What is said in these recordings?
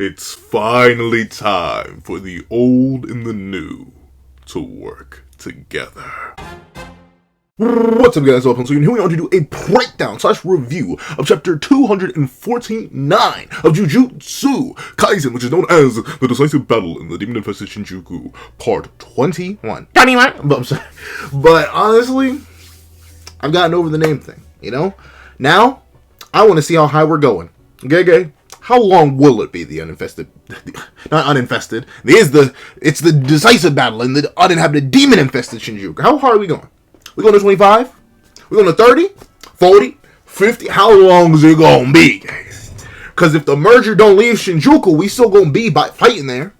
It's finally time for the old and the new to work together. What's up, guys? Welcome. So here we are to do a breakdown / review of chapter 249 of Jujutsu Kaisen, which is known as the decisive battle in the demon-infested Kenjaku, part 21. But honestly, I've gotten over the name thing, you know? Now, I want to see how high we're going. Okay? How long will it be, the uninfested, not uninfested, it's the decisive battle in the uninhabited demon-infested Shinjuku. How hard are we going? We going to 25? We going to 30? 40? 50? How long is it going to be, guys? Because if the merger don't leave Shinjuku, we still going to be fighting there.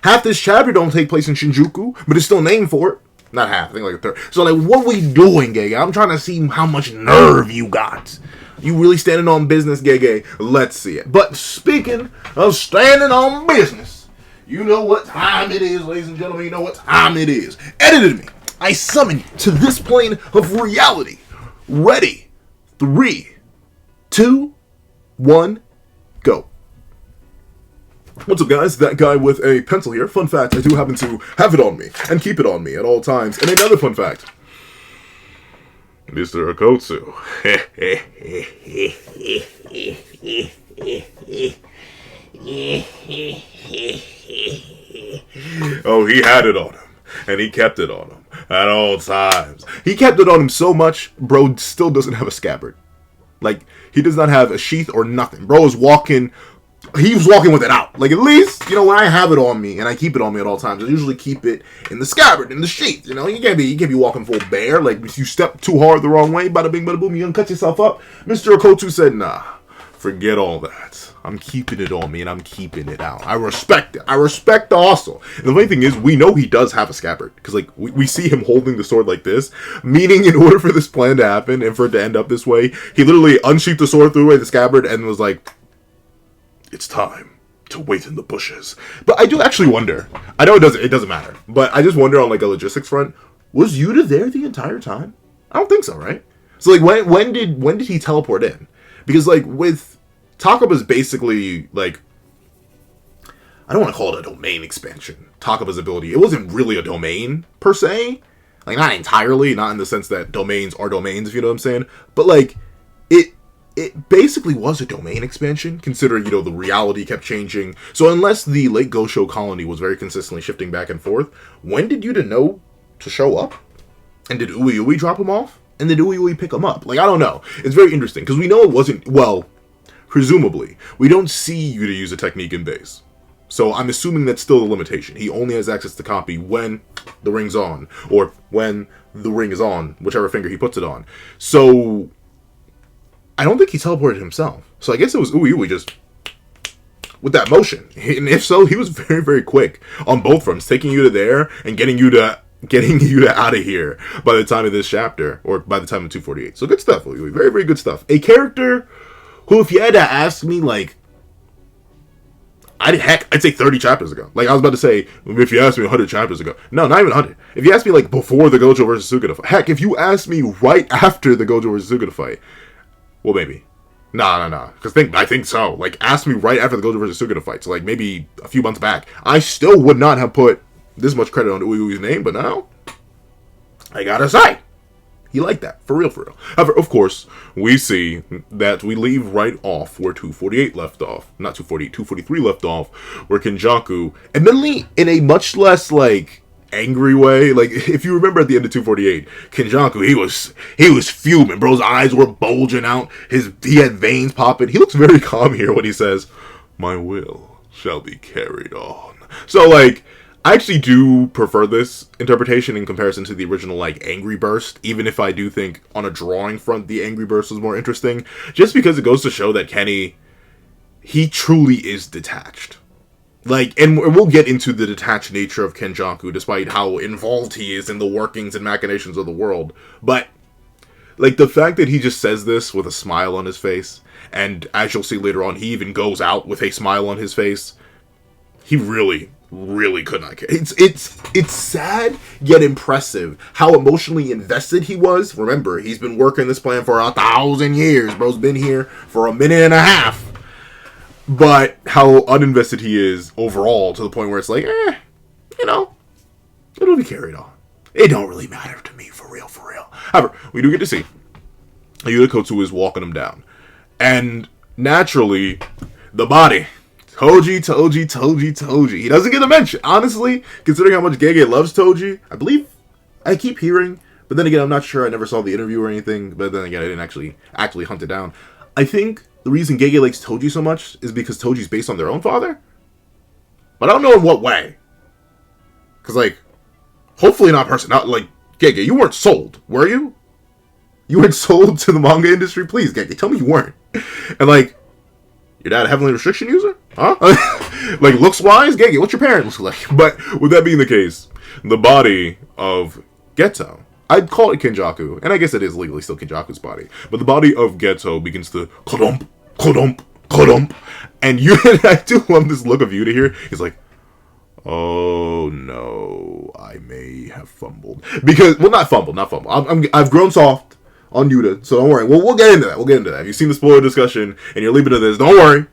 Half this chapter don't take place in Shinjuku, but it's still named for it. Not half, I think like a third. So like, what we doing, Gege? I'm trying to see how much nerve you got. You really standing on business, Gege? Let's see it. But speaking of standing on business, you know what time it is, ladies and gentlemen. You know what time it is. Edited me. I summon you to this plane of reality. Ready? 3, 2, 1, go. What's up, guys? That guy with a pencil here. Fun fact, I do happen to have it on me and keep it on me at all times. And another fun fact, Mr. OKKOTSU. Oh, he had it on him. And he kept it on him at all times. He kept it on him so much, bro still doesn't have a scabbard. Like, he does not have a sheath or nothing. Bro is walking, he was walking with it out. Like, at least, you know, when I have it on me, and I keep it on me at all times, I usually keep it in the scabbard, in the sheath. You know, you can't be walking full bare. Like, if you step too hard the wrong way, bada bing, bada boom, you gonna cut yourself up. Mr. OKKOTSU said, nah, forget all that. I'm keeping it on me, and I'm keeping it out. I respect it. I respect the hustle. And the funny thing is, we know he does have a scabbard. Because, like, we see him holding the sword like this. Meaning, in order for this plan to happen, and for it to end up this way, he literally unsheathed the sword, threw away the scabbard, and was like, it's time to wait in the bushes. But I do actually wonder. I know it doesn't matter. But I just wonder on, like, a logistics front, was Yuta there the entire time? I don't think so, right? So, like, when did he teleport in? Because, like, with Takaba's basically, like, I don't want to call it a domain expansion. Takaba's ability, it wasn't really a domain, per se. Like, not entirely, not in the sense that domains are domains, if you know what I'm saying. But, like, it basically was a domain expansion, considering, you know, the reality kept changing. So unless the Lake Gosho colony was very consistently shifting back and forth, when did Yuta know to show up? And did YUJI drop him off? And did YUJI pick him up? Like, I don't know. It's very interesting, because we know it wasn't, well, presumably, we don't see Yuta use a technique in base. So I'm assuming that's still the limitation. He only has access to copy when the ring's on, or when the ring is on, whichever finger he puts it on. So I don't think he teleported himself. So I guess it was YUJI just with that motion. And if so, he was very, very quick on both fronts, taking Yuta there and getting Yuta out of here by the time of this chapter, or by the time of 248. So good stuff, YUJI. Very, very good stuff. A character who, if you had to ask me, like, I'd say 30 chapters ago. Like, I was about to say, if you asked me 100 chapters ago. No, not even 100. If you asked me, like, before the Gojo versus Sukuna fight. Heck, if you asked me right after the Gojo versus Sukuna fight. Well, maybe. Nah. Because I think so. Like, ask me right after the Gojo versus Sukuna fight. So, like, maybe a few months back. I still would not have put this much credit on YUJI's name, but now, I gotta say, he liked that. For real, for real. However, of course, we see that we leave right off where 248 left off. Not 248, 243 left off. Where Kenjaku, admittedly, in a much less, like, angry way. Like, if you remember at the end of 248, Kenjaku, he was fuming. Bro's eyes were bulging out. He had veins popping. He looks very calm here when he says, my will shall be carried on. So, like, I actually do prefer this interpretation in comparison to the original, like, Angry Burst, even if I do think on a drawing front the Angry Burst was more interesting, just because it goes to show that Kenny, he truly is detached. Like, and we'll get into the detached nature of Kenjaku, despite how involved he is in the workings and machinations of the world, but, like, the fact that he just says this with a smile on his face, and as you'll see later on, he even goes out with a smile on his face, he really could not care. It's sad yet impressive how emotionally invested he was. Remember, he's been working this plan for 1,000 years. Bro's been here for a minute and a half. but how uninvested he is overall to the point where it's like, you know, it'll be carried on. It don't really matter to me, for real, for real. However, we do get to see OKKOTSU is walking him down. And naturally, the body. Toji. He doesn't get a mention. Honestly, considering how much Gege loves Toji, I believe, I keep hearing, but then again, I'm not sure. I never saw the interview or anything, but then again, I didn't actually hunt it down. I think the reason Gege likes Toji so much is because Toji's based on their own father. But I don't know in what way. Because, like, hopefully not like, Gege, you weren't sold, were you? You weren't sold to the manga industry? Please, Gege, tell me you weren't. And, like, your dad a heavily restriction user? Huh? Like, looks-wise? Gege, what's your parents look like? But with that being the case, the body of Geto, I'd call it Kenjaku, and I guess it is legally still Kenjaku's body, but the body of Geto begins to kodump, kodump, kodump, and I do love this look of Yuta here. He's like, oh no, I may have fumbled. Because, well, not fumbled. I've grown soft on Yuta, so don't worry. We'll get into that. If you've seen the spoiler discussion and you're leaving to this, don't worry.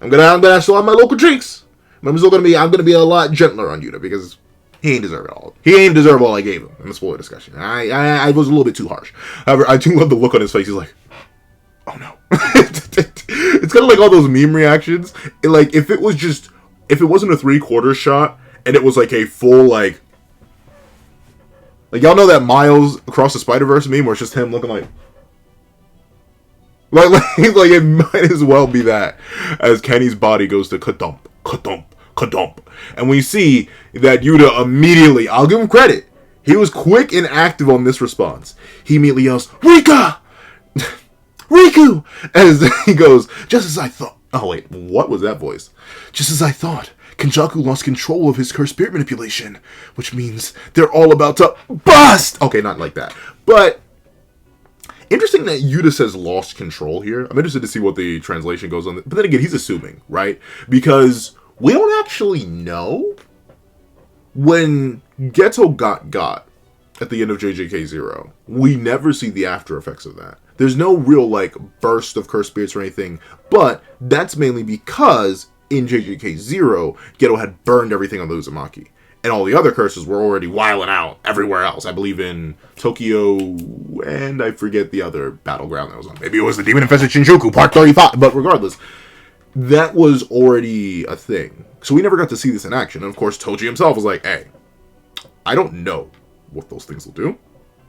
I'm gonna show out my local cheeks. But I'm gonna be a lot gentler on Yuta because he ain't deserve it all. He ain't deserve all I gave him in the spoiler discussion. I was a little bit too harsh. However, I do love the look on his face. He's like, oh no. It's kind of like all those meme reactions. If it wasn't a 3/4 shot and it was like a full like y'all know that Miles Across the Spider-Verse meme where it's just him looking like it might as well be that as Kenny's body goes to kadump, kadump, kadump. And we see that Yuta immediately, I'll give him credit, he was quick and active on this response. He immediately yells, Rika! Riku! As he goes, just as I thought. Oh wait, what was that voice? Just as I thought, Kenjaku lost control of his cursed spirit manipulation, which means they're all about to bust! Okay, not like that. But interesting that Yuta says lost control here. I'm interested to see what the translation goes on. But then again, he's assuming, right? Because we don't actually know when Geto got at the end of JJK 0. We never see the after effects of that. There's no real, like, burst of cursed spirits or anything. But that's mainly because in JJK 0, Geto had burned everything on the Uzumaki. And all the other curses were already wilding out everywhere else. I believe in Tokyo, and I forget the other battleground that was on. Maybe it was the Demon-Infested Shinjuku, Part 35. But regardless, that was already a thing. So we never got to see this in action. And of course, Toji himself was like, hey, I don't know what those things will do,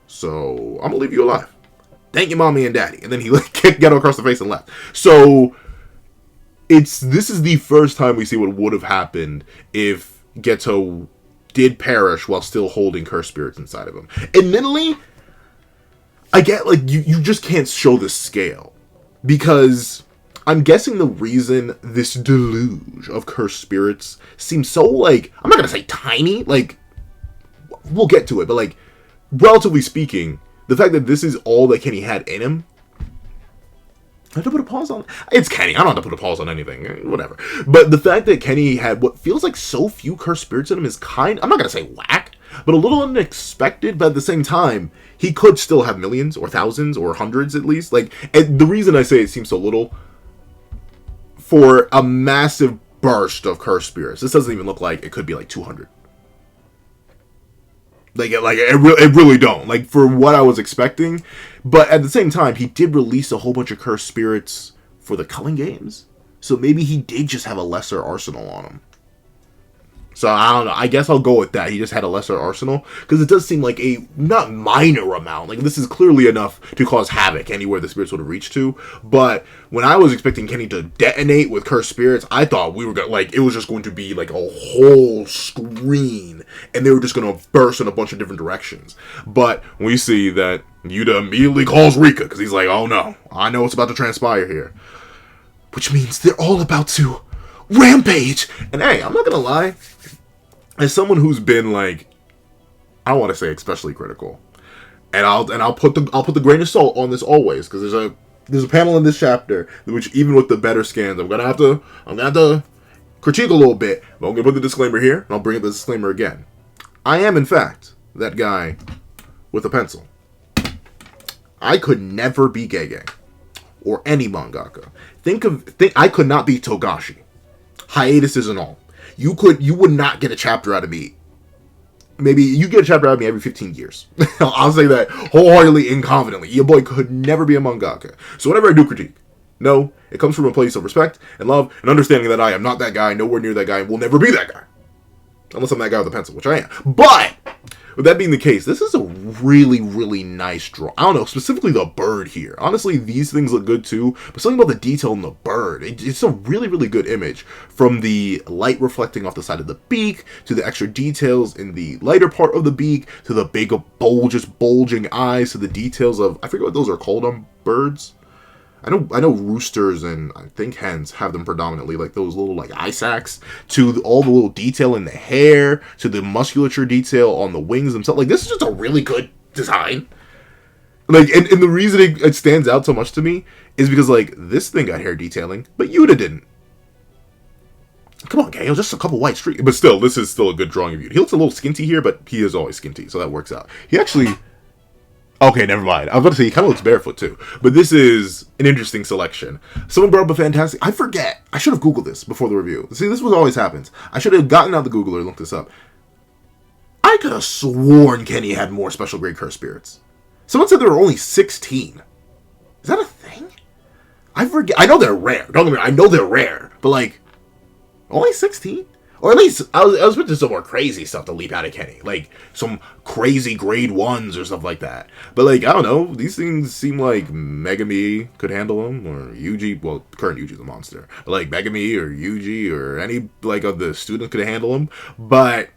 so I'm going to leave you alive. Thank you, mommy and daddy. And then he kicked Geto across the face and left. So this is the first time we see what would have happened if Geto did perish while still holding cursed spirits inside of him. Admittedly, I get, like, you just can't show the scale. Because I'm guessing the reason this deluge of cursed spirits seems so, like, I'm not going to say tiny, like, we'll get to it, but, like, relatively speaking, the fact that this is all that Kenny had in him, I have to put a pause on. It's Kenny. I don't have to put a pause on anything. Whatever. But the fact that Kenny had what feels like so few cursed spirits in him is I'm not going to say whack, but a little unexpected. But at the same time, he could still have millions or thousands or hundreds at least. Like, and the reason I say it seems so little, for a massive burst of cursed spirits, this doesn't even look like it could be like 200. It really don't. Like, for what I was expecting. But at the same time, he did release a whole bunch of cursed spirits for the Culling games. So maybe he did just have a lesser arsenal on him. So, I don't know. I guess I'll go with that. He just had a lesser arsenal. Because it does seem like a not minor amount. Like, this is clearly enough to cause havoc anywhere the spirits would have reached to. But when I was expecting Kenny to detonate with cursed spirits, I thought we were going to, like, it was just going to be, like, a whole screen. And they were just going to burst in a bunch of different directions. But we see that Yuta immediately calls Rika. Because he's like, oh no, I know what's about to transpire here. Which means they're all about to rampage. And hey, I'm not going to lie. As someone who's been, like, I don't want to say especially critical, and I'll put the grain of salt on this always, because there's a panel in this chapter which, even with the better scans, I'm gonna have to critique a little bit, but I'm gonna put the disclaimer here, and I'll bring up the disclaimer again. I am, in fact, that guy with a pencil. I could never be Gege. or any mangaka, think I could not be Togashi. Hiatuses and all. You would not get a chapter out of me. Maybe you get a chapter out of me every 15 years. I'll say that wholeheartedly and confidently. Your boy could never be a mangaka. So whenever I do critique, no, it comes from a place of respect and love and understanding that I am not that guy, nowhere near that guy, and will never be that guy. Unless I'm that guy with a pencil, which I am. But with that being the case, this is a really, really nice draw. I don't know, specifically the bird here. Honestly, these things look good too, but something about the detail in the bird. It's a really, really good image. From the light reflecting off the side of the beak, to the extra details in the lighter part of the beak, to the big, bulging eyes, to the details of, I forget what those are called on birds. I know roosters and I think hens have them predominantly, like those little like eye sacs, to all the little detail in the hair, to the musculature detail on the wings themselves. Like, this is just a really good design. Like, and the reason it stands out so much to me is because, like, this thing got hair detailing, but Yuta didn't. Come on, Gale, just a couple white streaks. But still, this is still a good drawing of Yuta. He looks a little skinty here, but he is always skinty, so that works out. He actually... Okay, never mind. I was about to say, he kind of looks barefoot, too. But this is an interesting selection. Someone brought up a fantastic... I forget. I should have Googled this before the review. See, this is what always happens. I should have gotten out the Googler and looked this up. I could have sworn Kenny had more special grade curse spirits. Someone said there were only 16. Is that a thing? I forget. I know they're rare. Don't get me wrong. I know they're rare. But, like, only 16? Or at least, I was expecting some more crazy stuff to leap out of Kenny. Like, some crazy grade 1s or stuff like that. But, like, I don't know. These things seem like Megami could handle them. Or YUJI. Well, current YUJI's a monster. But, like, Megami or YUJI or any, like, of the students could handle them. But...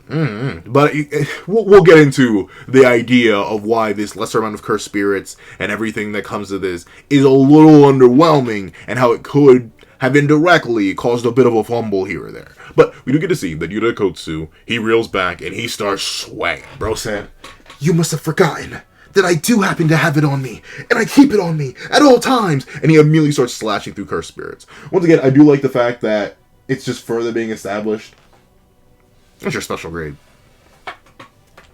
we'll get into the idea of why this lesser amount of cursed spirits and everything that comes to this is a little underwhelming, and how it could have indirectly caused a bit of a fumble here or there. But we do get to see that Yuta OKKOTSU, he reels back and he starts swaying. Bro said, "You must have forgotten that I do happen to have it on me, and I keep it on me at all times." And he immediately starts slashing through cursed spirits. Once again, I do like the fact that it's just further being established. What's your special grade?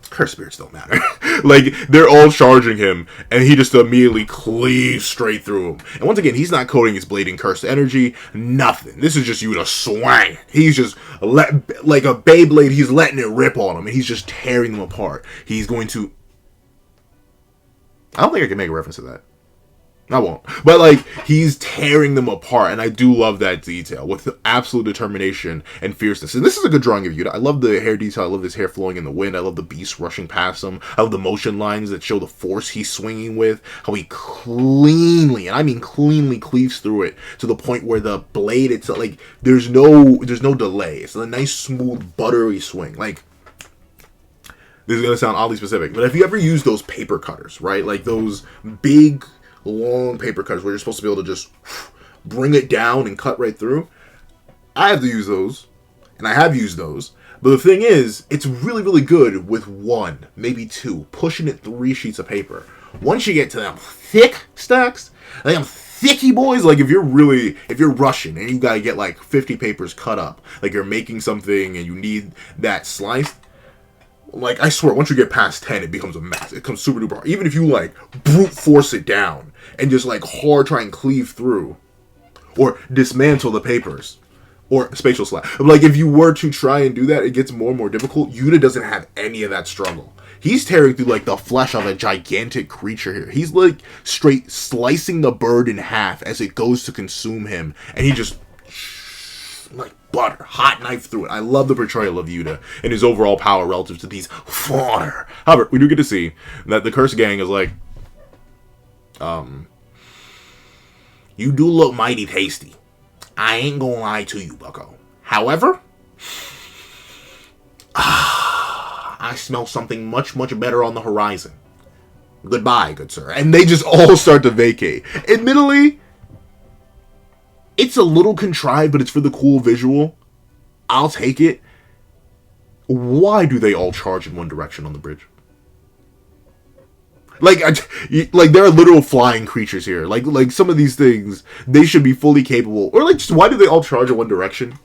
Cursed spirits don't matter. Like, they're all charging him, and he just immediately cleaves straight through them. And once again, he's not coating his blade in cursed energy. Nothing. This is just Yuta swang. He's just, like a Beyblade, he's letting it rip on him, and he's just tearing them apart. He's going to... I don't think I can make a reference to that. I won't. But, like, he's tearing them apart, and I do love that detail with absolute determination and fierceness. And this is a good drawing of Yuta. I love the hair detail. I love his hair flowing in the wind. I love the beast rushing past him. I love the motion lines that show the force he's swinging with. How he cleanly, and I mean cleanly, cleaves through it to the point where the blade, it's like, there's no delay. It's a nice, smooth, buttery swing. Like, this is going to sound oddly specific, but if you ever use those paper cutters, right? Like those big... long paper cutters where you're supposed to be able to just bring it down and cut right through. I have to use those, and I have used those. But the thing is, it's really, really good with one, maybe two, pushing it 3 sheets of paper. Once you get to them thick stacks, them thicky boys, like if you're rushing and you gotta get like 50 papers cut up, like you're making something and you need that sliced, like, I swear, once you get past 10, it becomes a mess. It becomes super duper hard. Even if you, like, brute force it down and just, like, hard try and cleave through or dismantle the papers or spatial slap. Like, if you were to try and do that, it gets more and more difficult. Yuta doesn't have any of that struggle. He's tearing through, like, the flesh of a gigantic creature here. He's, like, straight slicing the bird in half as it goes to consume him. And he just, like, butter, hot knife through it. I love the portrayal of Yuta and his overall power relative to these fodder. However, we do get to see that the Curse Gang is like, you do look mighty tasty. I ain't gonna lie to you, bucko. However, I smell something much, much better on the horizon. Goodbye, good sir. And they just all start to vacate. Admittedly, it's a little contrived, but it's for the cool visual. I'll take it. Why do they all charge in one direction on the bridge? Like there are literal flying creatures here. Like some of these things, they should be fully capable. Or like, just why do they all charge in one direction?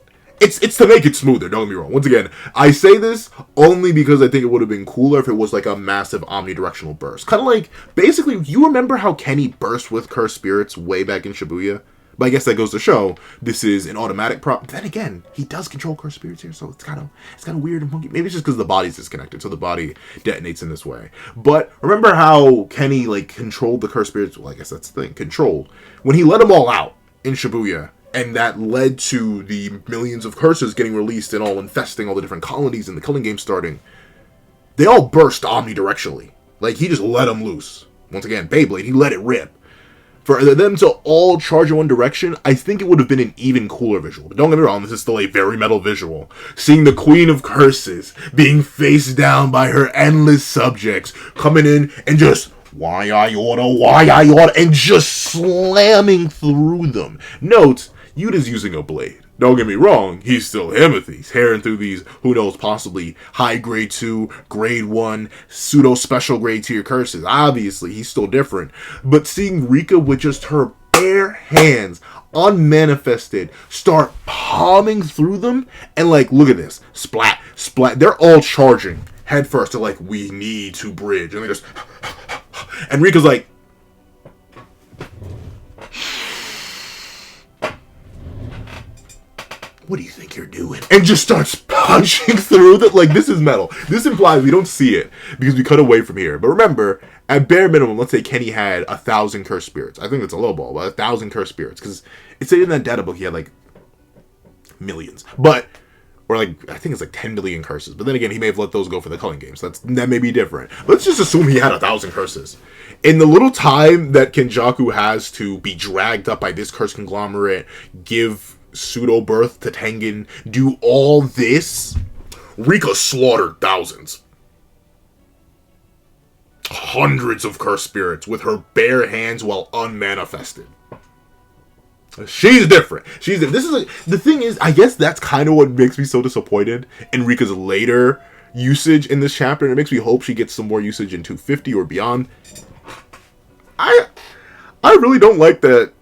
It's to make it smoother, don't get me wrong. Once again, I say this only because I think it would have been cooler if it was like a massive omnidirectional burst. Kind of like, basically, you remember how Kenny burst with cursed spirits way back in Shibuya? But I guess that goes to show this is an automatic prop. Then again, he does control cursed spirits here, so it's kind of weird and funky. Maybe it's just because the body's disconnected, so the body detonates in this way. But remember how Kenny like controlled the cursed spirits? Well, I guess that's the thing, controlled when he let them all out in Shibuya, and that led to the millions of curses getting released and all infesting all the different colonies and the killing game starting. They all burst omnidirectionally, like he just let them loose. Once again, Beyblade, he let it rip. For them to all charge in one direction, I think it would have been an even cooler visual. But don't get me wrong, this is still a very metal visual. Seeing the Queen of Curses being faced down by her endless subjects, coming in and just, why I order, and just slamming through them. Note, Yuta's using a blade. Don't get me wrong, he's still Himothy. He's herring through these, who knows, possibly high grade 2, grade 1, pseudo special grade tier curses. Obviously, he's still different. But seeing Rika with just her bare hands, unmanifested, start palming through them, and like, look at this. Splat, splat. They're all charging head first. They're like, we need to bridge. And they just, and Rika's like, what do you think you're doing? And just starts punching through that. Like, this is metal. This implies we don't see it because we cut away from here. But remember, at bare minimum, let's say Kenny had 1,000 cursed spirits. I think that's a low ball, but 1,000 cursed spirits. Because it said in that data book he had like millions. But, or like, I think it's like 10 million curses. But then again, he may have let those go for the culling games. That may be different. Let's just assume he had 1,000 curses. In the little time that Kenjaku has to be dragged up by this cursed conglomerate, give pseudo birth to Tengen, do all this, Rika slaughtered thousands. Hundreds of cursed spirits with her bare hands while unmanifested. She's different. This is the thing is, I guess that's kind of what makes me so disappointed in Rika's later usage in this chapter, and it makes me hope she gets some more usage in 250 or beyond. I really don't like that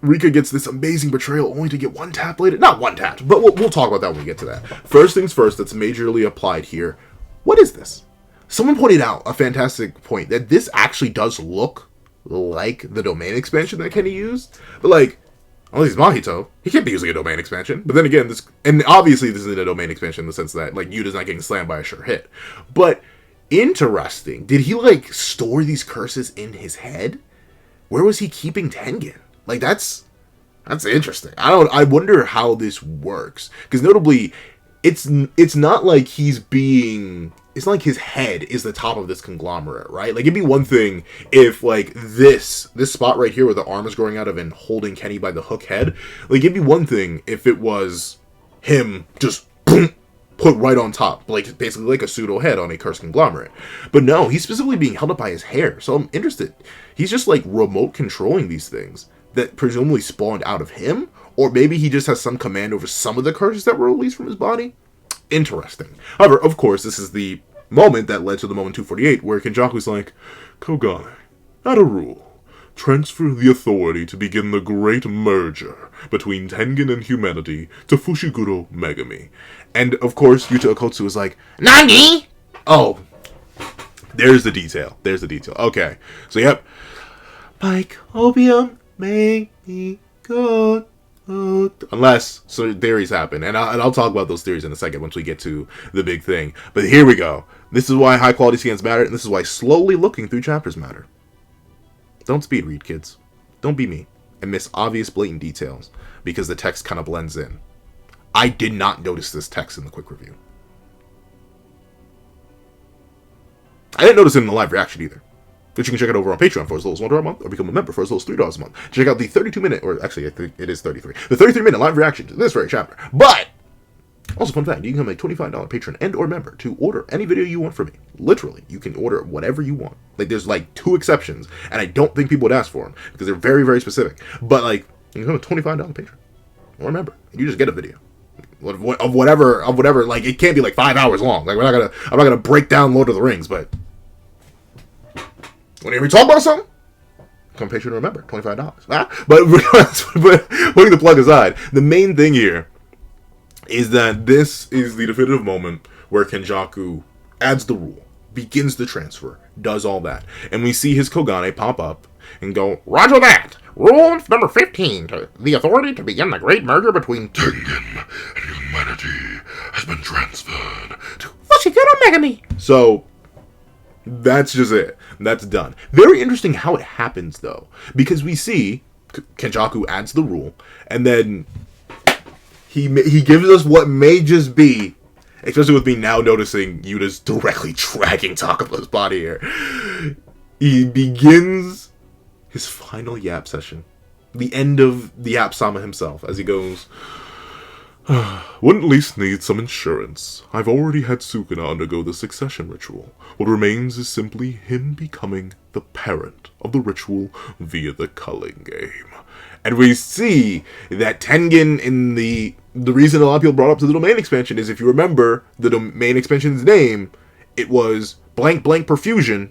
Rika gets this amazing betrayal only to get one tap later. Not one tap, but we'll talk about that when we get to that. First things first, that's majorly applied here. What is this? Someone pointed out a fantastic point that this actually does look like the domain expansion that Kenny used. But like, unless he's Mahito, he can't be using a domain expansion. But then again, this, and obviously this isn't a domain expansion in the sense that like Yuta's not getting slammed by a sure hit. But interesting. Did he like store these curses in his head? Where was he keeping Tengen? Like, that's interesting. I wonder how this works. Because notably, it's not like it's not like his head is the top of this conglomerate, right? Like, it'd be one thing if, like, this spot right here where the arm is growing out of and holding Kenny by the hook head. Like, it'd be one thing if it was him just boom, put right on top. Like, basically like a pseudo head on a cursed conglomerate. But no, he's specifically being held up by his hair. So I'm interested. He's just, like, remote controlling these things that presumably spawned out of him, or maybe he just has some command over some of the curses that were released from his body. Interesting. However, of course, this is the moment that led to the moment 248, where Kenjaku's like, Kogane, not a rule. Transfer the authority to begin the great merger between Tengen and humanity to Fushiguro Megami. And, of course, Yuta OKKOTSU is like, Nani? Oh, there's the detail. Okay. So, yep. Like opium. Make me good. Unless so theories happen, and I'll talk about those theories in a second once we get to the big thing. But here we go. This is why high quality scans matter, and this is why slowly looking through chapters matter. Don't speed read, kids. Don't be me and miss obvious blatant details because the text kind of blends in. I did not notice this text in the quick review. I didn't notice it in the live reaction either. But you can check it over on Patreon for as little as $1 a month, or become a member for as little as $3 a month. Check out the 32-minute, or actually, I think it is 33, the 33-minute live reaction to this very chapter. But, also fun fact, you can become a $25 patron and or member to order any video you want from me. Literally, you can order whatever you want. Like, there's like 2 exceptions, and I don't think people would ask for them, because they're very, very specific. But like, you can become a $25 patron or a member, and you just get a video. Of whatever, like, it can't be like 5 hours long. Like, I'm not gonna break down Lord of the Rings, but whenever we talk about something, come patron, remember, $25. But putting the plug aside, the main thing here is that this is the definitive moment where Kenjaku adds the rule, begins the transfer, does all that. And we see his Kogane pop up and go, Roger that! Rule number 15, the authority to begin the great merger between Tengen and humanity has been transferred to Fushiguro Megami. So, that's just it. That's done. Very interesting how it happens, though. Because we see Kenjaku adds the rule, and then he gives us what may just be, especially with me now noticing Yuta's directly dragging Takaba's body here. He begins his final yap session. The end of the Yap Sama himself, as he goes, wouldn't least need some insurance. I've already had Sukuna undergo the succession ritual. What remains is simply him becoming the parent of the ritual via the culling game. And we see that Tengen in the reason a lot of people brought up to the domain expansion is, if you remember the domain expansion's name, it was blank blank perfusion.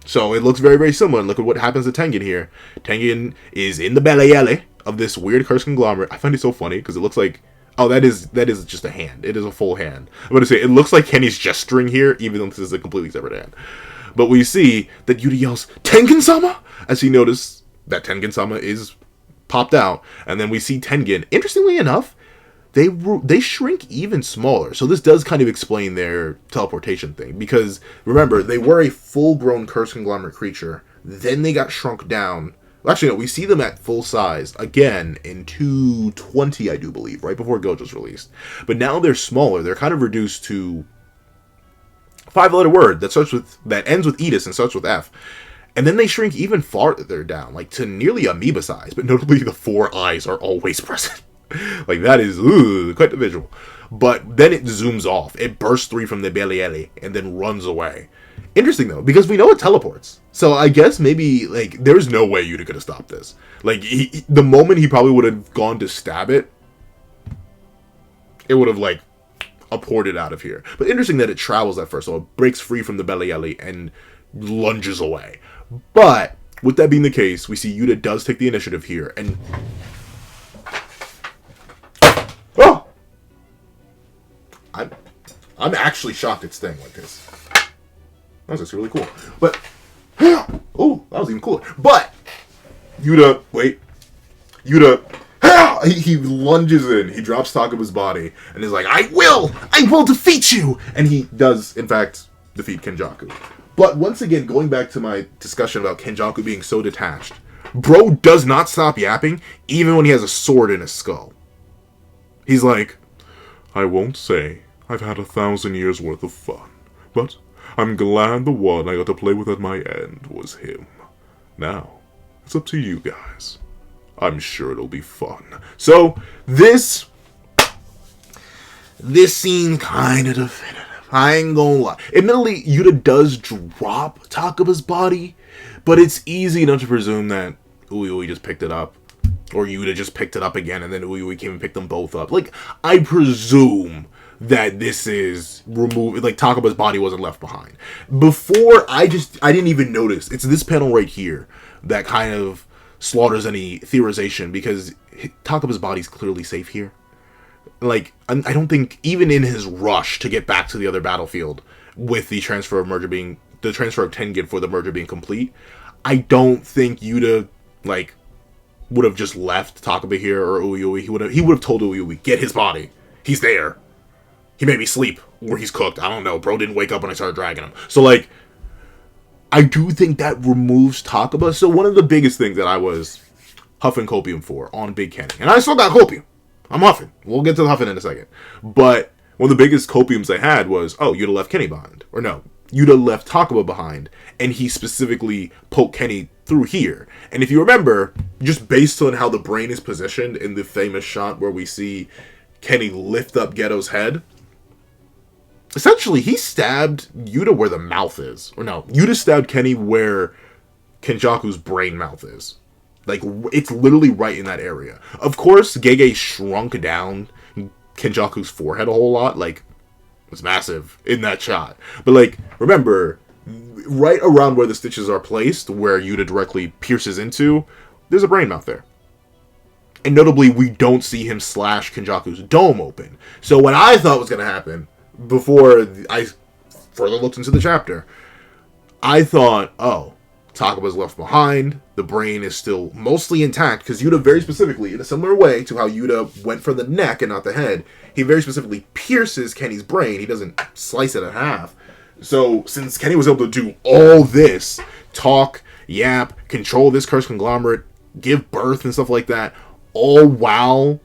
So it looks very, very similar. Look at what happens to Tengen here. Tengen is in the belly of this weird cursed conglomerate. I find it so funny because it looks like, oh, that is just a hand. It is a full hand. I'm going to say, it looks like Kenny's gesturing here, even though this is a completely separate hand. But we see that Yuta yells, Tengen-sama! As he noticed that Tengen-sama is popped out. And then we see Tengen, interestingly enough, they shrink even smaller. So this does kind of explain their teleportation thing. Because, remember, they were a full-grown cursed conglomerate creature. Then they got shrunk down. Actually, no, we see them at full size, again, in 220, I do believe, right before Gojo's released. But now they're smaller. They're kind of reduced to a 5-letter word that ends with Edis and starts with F. And then they shrink even farther down, like to nearly amoeba size. But notably, the 4 eyes are always present. Like, that is quite the visual. But then it zooms off. It bursts 3 from the belly and then runs away. Interesting, though, because we know it teleports. So I guess maybe, like, there's no way Yuta could have stopped this. Like, the moment he probably would have gone to stab it, it would have, like, apported out of here. But interesting that it travels at first. So it breaks free from the belly and lunges away. But with that being the case, we see Yuta does take the initiative here. And I'm actually shocked it's staying like this. That was actually really cool. But, oh, that was even cooler. But, Yuta, he lunges in. He drops Takaba's body and is like, I will defeat you. And he does, in fact, defeat Kenjaku. But once again, going back to my discussion about Kenjaku being so detached, bro does not stop yapping, even when he has a sword in his skull. He's like, I won't say I've had 1,000 years worth of fun, but I'm glad the one I got to play with at my end was him. Now, it's up to you guys. I'm sure it'll be fun. So, this scene kind of definitive. I ain't gonna lie. Admittedly, Yuta does drop Takaba's body, but it's easy enough to presume that Uyui just picked it up. Or Yuta just picked it up again, and then Uyui came and picked them both up. Like, I presume that this is removed, like Takaba's body wasn't left behind. Before, I didn't even notice. It's this panel right here that kind of slaughters any theorization, because Takaba's body's clearly safe here. Like, I don't think, even in his rush to get back to the other battlefield, with the transfer of Tengen for the merger being complete, I don't think Yuta, like, would have just left Takaba here or Uyui. He would have told Uyui, get his body. He's there. He made me sleep, or he's cooked. I don't know. Bro didn't wake up when I started dragging him. So, like, I do think that removes Takaba. So one of the biggest things that I was huffing copium for on Big Kenny, and I still got copium. I'm huffing. We'll get to the huffing in a second. But one of the biggest copiums I had was, oh, Yuta left Kenny behind. Or no, Yuta left Takaba behind, and he specifically poked Kenny through here. And if you remember, just based on how the brain is positioned in the famous shot where we see Kenny lift up Geto's head, essentially he stabbed Yuta where the mouth is. Or no, Yuta stabbed Kenny where Kenjaku's brain mouth is. Like, it's literally right in that area. Of course, Gege shrunk down Kenjaku's forehead a whole lot. Like, it's massive in that shot. But, like, remember, right around where the stitches are placed, where Yuta directly pierces into, there's a brain mouth there. And notably, we don't see him slash Kenjaku's dome open. So what I thought was going to happen before I further looked into the chapter, I thought, oh, Takuba's left behind. The brain is still mostly intact because Yuta very specifically, in a similar way to how Yuta went for the neck and not the head, he very specifically pierces Kenny's brain. He doesn't slice it in half. So since Kenny was able to do all this, talk, yap, control this cursed conglomerate, give birth and stuff like that, all while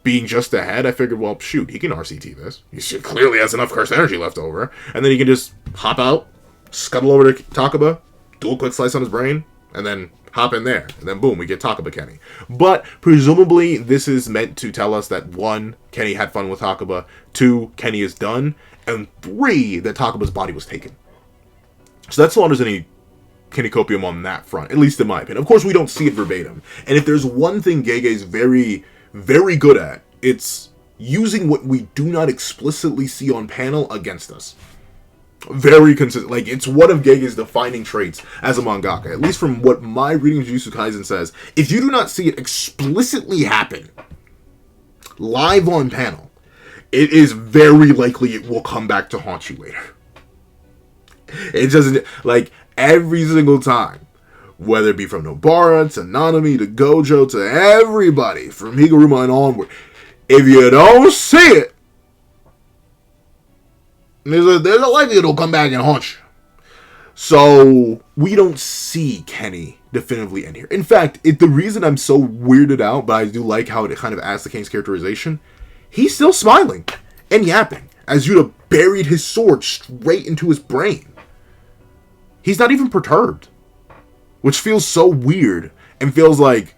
being just ahead, I figured, well, shoot, he can RCT this. He clearly has enough cursed energy left over. And then he can just hop out, scuttle over to Takuba, do a quick slice on his brain, and then hop in there. And then boom, we get Takuba Kenny. But presumably, this is meant to tell us that 1, Kenny had fun with Takuba, 2, Kenny is done, and 3, that Takuba's body was taken. So that's all there's any Kennycopium on that front, at least in my opinion. Of course, we don't see it verbatim. And if there's one thing Gege is very, very good at, it's using what we do not explicitly see on panel against us. Very consistent. Like, it's one of Gege's defining traits as a mangaka. At least from what my reading of Jujutsu Kaisen says, if you do not see it explicitly happen live on panel, it is very likely it will come back to haunt you later. It doesn't, like, every single time, whether it be from Nobara to Nanami to Gojo to everybody from Higuruma and onward, if you don't see it, there's a likelihood it'll come back and haunt you. So we don't see Kenny definitively end here. In fact, the reason I'm so weirded out, but I do like how it kind of adds to Kenny's characterization, he's still smiling and yapping as Yuta buried his sword straight into his brain. He's not even perturbed, which feels so weird and feels like,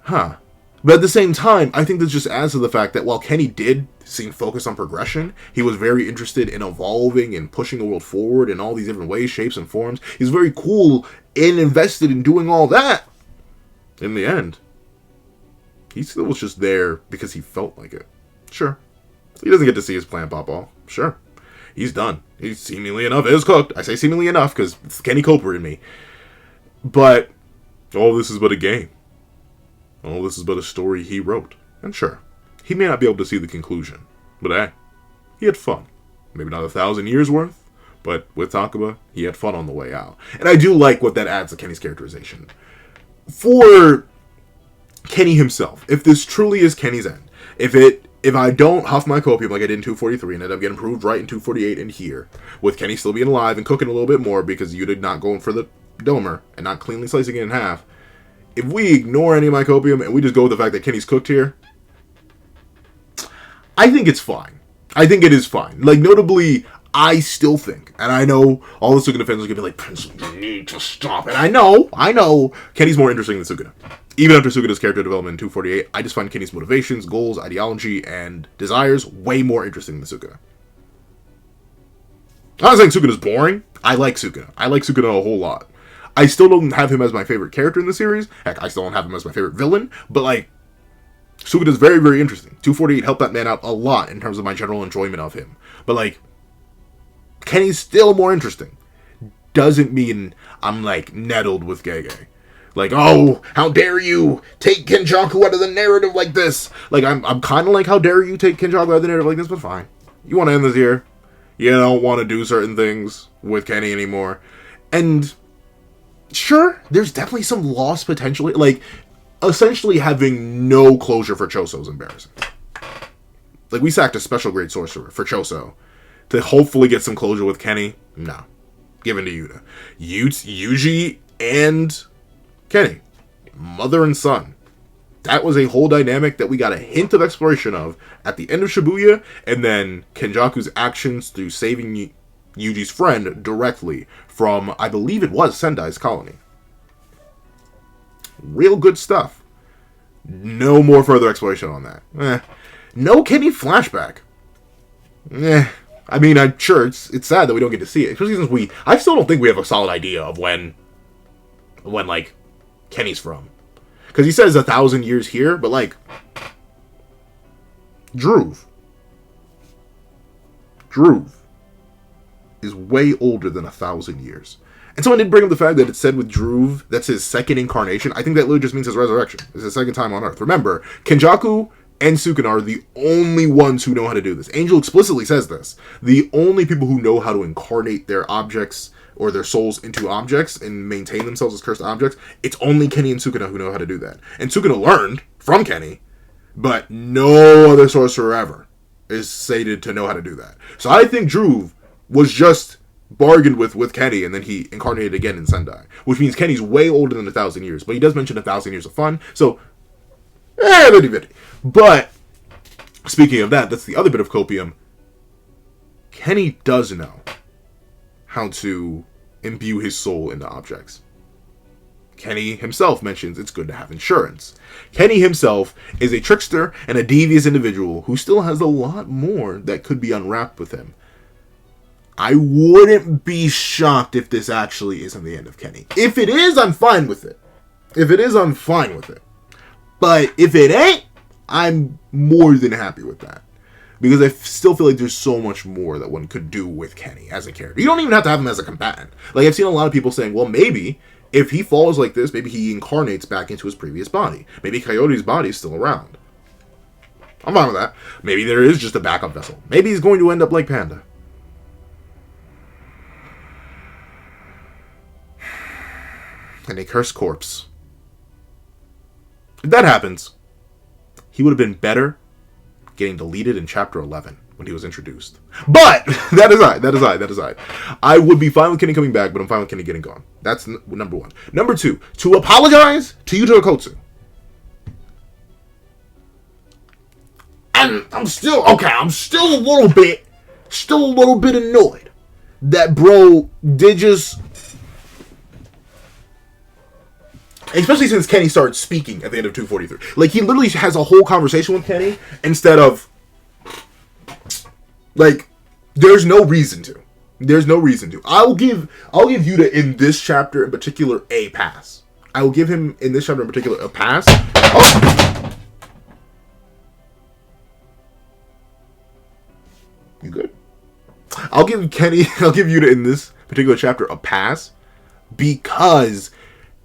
huh. But at the same time, I think this just adds to the fact that while Kenny did seem focused on progression, he was very interested in evolving and pushing the world forward in all these different ways, shapes, and forms. He's very cool and invested in doing all that. In the end, he still was just there because he felt like it. Sure. He doesn't get to see his plan pop off. Sure. He's done. He seemingly enough is cooked. I say seemingly enough because it's Kenny Coper in me. But all this is but a game. All this is but a story he wrote. And sure, he may not be able to see the conclusion. But hey, he had fun. Maybe not 1,000 years worth, but with Takuba, he had fun on the way out. And I do like what that adds to Kenny's characterization. For Kenny himself, if this truly is Kenny's end, if I don't huff my copium like I did in 243 and end up getting proved right in 248 and here, with Kenny still being alive and cooking a little bit more because you did not go in for the domer and not cleanly slicing it in half, if we ignore any of my copium and we just go with the fact that Kenny's cooked here, I think it's fine. I think it is fine. Like, notably, I still think, and I know all the Sukuna fans are going to be like, Prince, you need to stop. And I know, Kenny's more interesting than Sukuna. Even after Sukuna's character development in 248, I just find Kenny's motivations, goals, ideology, and desires way more interesting than Sukuna. I'm not saying Sukuna's boring. I like Sukuna. I like Sukuna a whole lot. I still don't have him as my favorite character in the series. Heck, I still don't have him as my favorite villain. But, like, Sukuna's very, very interesting. 248 helped that man out a lot in terms of my general enjoyment of him. But, like, Kenny's still more interesting. Doesn't mean I'm, like, nettled with Gege. Like, oh, how dare you take Kenjaku out of the narrative like this? Like, I'm kind of like, how dare you take Kenjaku out of the narrative like this? But fine. You want to end this here. You don't want to do certain things with Kenny anymore. And sure, there's definitely some loss potentially. Like, essentially having no closure for Choso is embarrassing. Like, we sacked a special grade sorcerer for Choso to hopefully get some closure with Kenny. No. Given to Yuta. Yuji and Kenny. Mother and son. That was a whole dynamic that we got a hint of exploration of at the end of Shibuya, and then Kenjaku's actions through saving Yuji's friend directly from, I believe it was Sendai's colony. Real good stuff. No more further exploration on that. No Kenny flashback. I mean, I'm sure it's sad that we don't get to see it, especially since I still don't think we have a solid idea of when like, Kenny's from. Because he says 1,000 years here, but, like, Druve is way older than 1,000 years. And someone did bring up the fact that it said with Druve, that's his second incarnation. I think that literally just means his resurrection. It's his second time on Earth. Remember, Kenjaku and Sukuna are the only ones who know how to do this. Angel explicitly says this. The only people who know how to incarnate their objects or their souls into objects and maintain themselves as cursed objects, it's only Kenny and Sukuna who know how to do that. And Sukuna learned from Kenny, but no other sorcerer ever is sated to know how to do that. So I think Druve was just bargained with Kenny, and then he incarnated again in Sendai, which means Kenny's way older than 1,000 years, but he does mention 1,000 years of fun, so bitty. But speaking of that, that's the other bit of copium. Kenny does know how to imbue his soul into objects. Kenny himself mentions it's good to have insurance. Kenny himself is a trickster and a devious individual who still has a lot more that could be unwrapped with him. I wouldn't be shocked if this actually isn't the end of Kenny. If it is, I'm fine with it. But if it ain't, I'm more than happy with that. Because I still feel like there's so much more that one could do with Kenny as a character. You don't even have to have him as a combatant. Like, I've seen a lot of people saying, well, maybe if he falls like this, maybe he incarnates back into his previous body. Maybe Coyote's body is still around. I'm fine with that. Maybe there is just a backup vessel. Maybe he's going to end up like Panda. And a cursed corpse. If that happens, he would have been better getting deleted in chapter 11 when he was introduced. But that is I. I would be fine with Kenny coming back, but I'm fine with Kenny getting gone. That's number one. Number two, to apologize to Yuta OKKOTSU. And I'm still a little bit annoyed that bro did just, especially since Kenny started speaking at the end of 243. Like, he literally has a whole conversation with Kenny instead of, like, there's no reason to. I'll give Yuta in this chapter in particular a pass. I will give him in this chapter in particular a pass. Oh. You good? I'll give Yuta in this particular chapter a pass because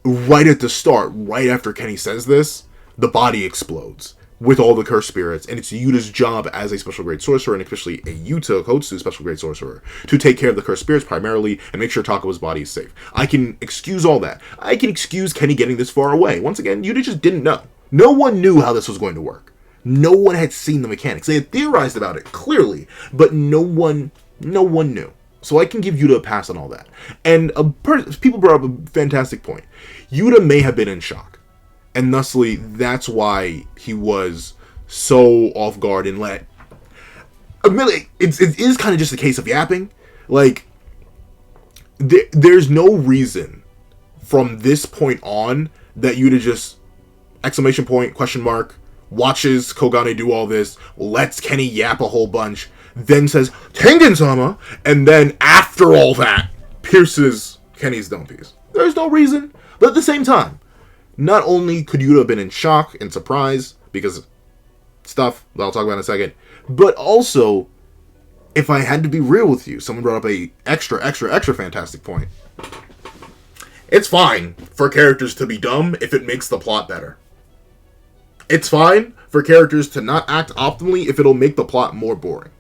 right at the start, right after Kenny says this, the body explodes with all the cursed spirits, and it's Yuta's job as a special grade sorcerer, and especially a Yuta OKKOTSU special grade sorcerer, to take care of the cursed spirits primarily and make sure Takawa's body is safe. I can excuse all that. I can excuse Kenny getting this far away. Once again, Yuta just didn't know. No one knew how this was going to work. No one had seen the mechanics. They had theorized about it, clearly, but no one knew. So I can give Yuta a pass on all that. And people brought up a fantastic point. Yuta may have been in shock. And thusly, that's why he was so off guard and admittedly, it is kind of just a case of yapping. Like, there's no reason from this point on that Yuta just, ! Watches Kogane do all this, lets Kenny yap a whole bunch, then says, Tengen-sama, and then after all that, pierces Kenny's dome piece. There's no reason. But at the same time, not only could Yuta have been in shock and surprise, because stuff that I'll talk about in a second, but also, if I had to be real with you, someone brought up a extra fantastic point. It's fine for characters to be dumb if it makes the plot better. It's fine for characters to not act optimally if it'll make the plot more boring.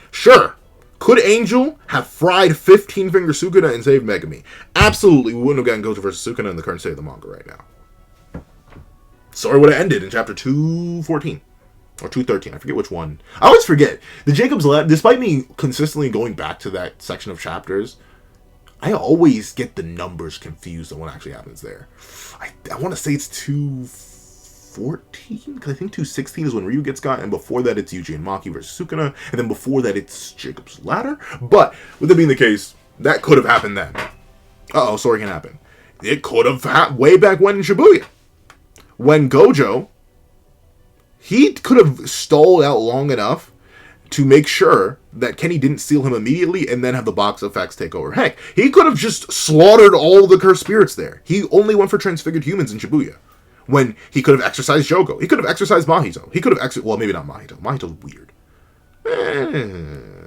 Sure, could Angel have fried 15-finger Sukuna and saved Megami? Absolutely, we wouldn't have gotten Gojo versus Sukuna in the current state of the manga right now. Story would have ended in chapter 214. Or 213, I forget which one. I always forget. The Jacob's Ladder, despite me consistently going back to that section of chapters, I always get the numbers confused on what actually happens there. I want to say it's 214, because I think 216 is when Ryu gets got, and before that it's Yuji and Maki versus Sukuna, and then before that it's Jacob's Ladder. But with that being the case, that could have happened then. Story can happen. It could have happened way back when in Shibuya. When Gojo, he could have stalled out long enough to make sure that Kenny didn't steal him immediately and then have the box effects take over. Heck, he could have just slaughtered all the cursed spirits there. He only went for transfigured humans in Shibuya. When he could have exercised Jogo. He could have exercised Mahito. He could have well, maybe not Mahito. Mahito's weird.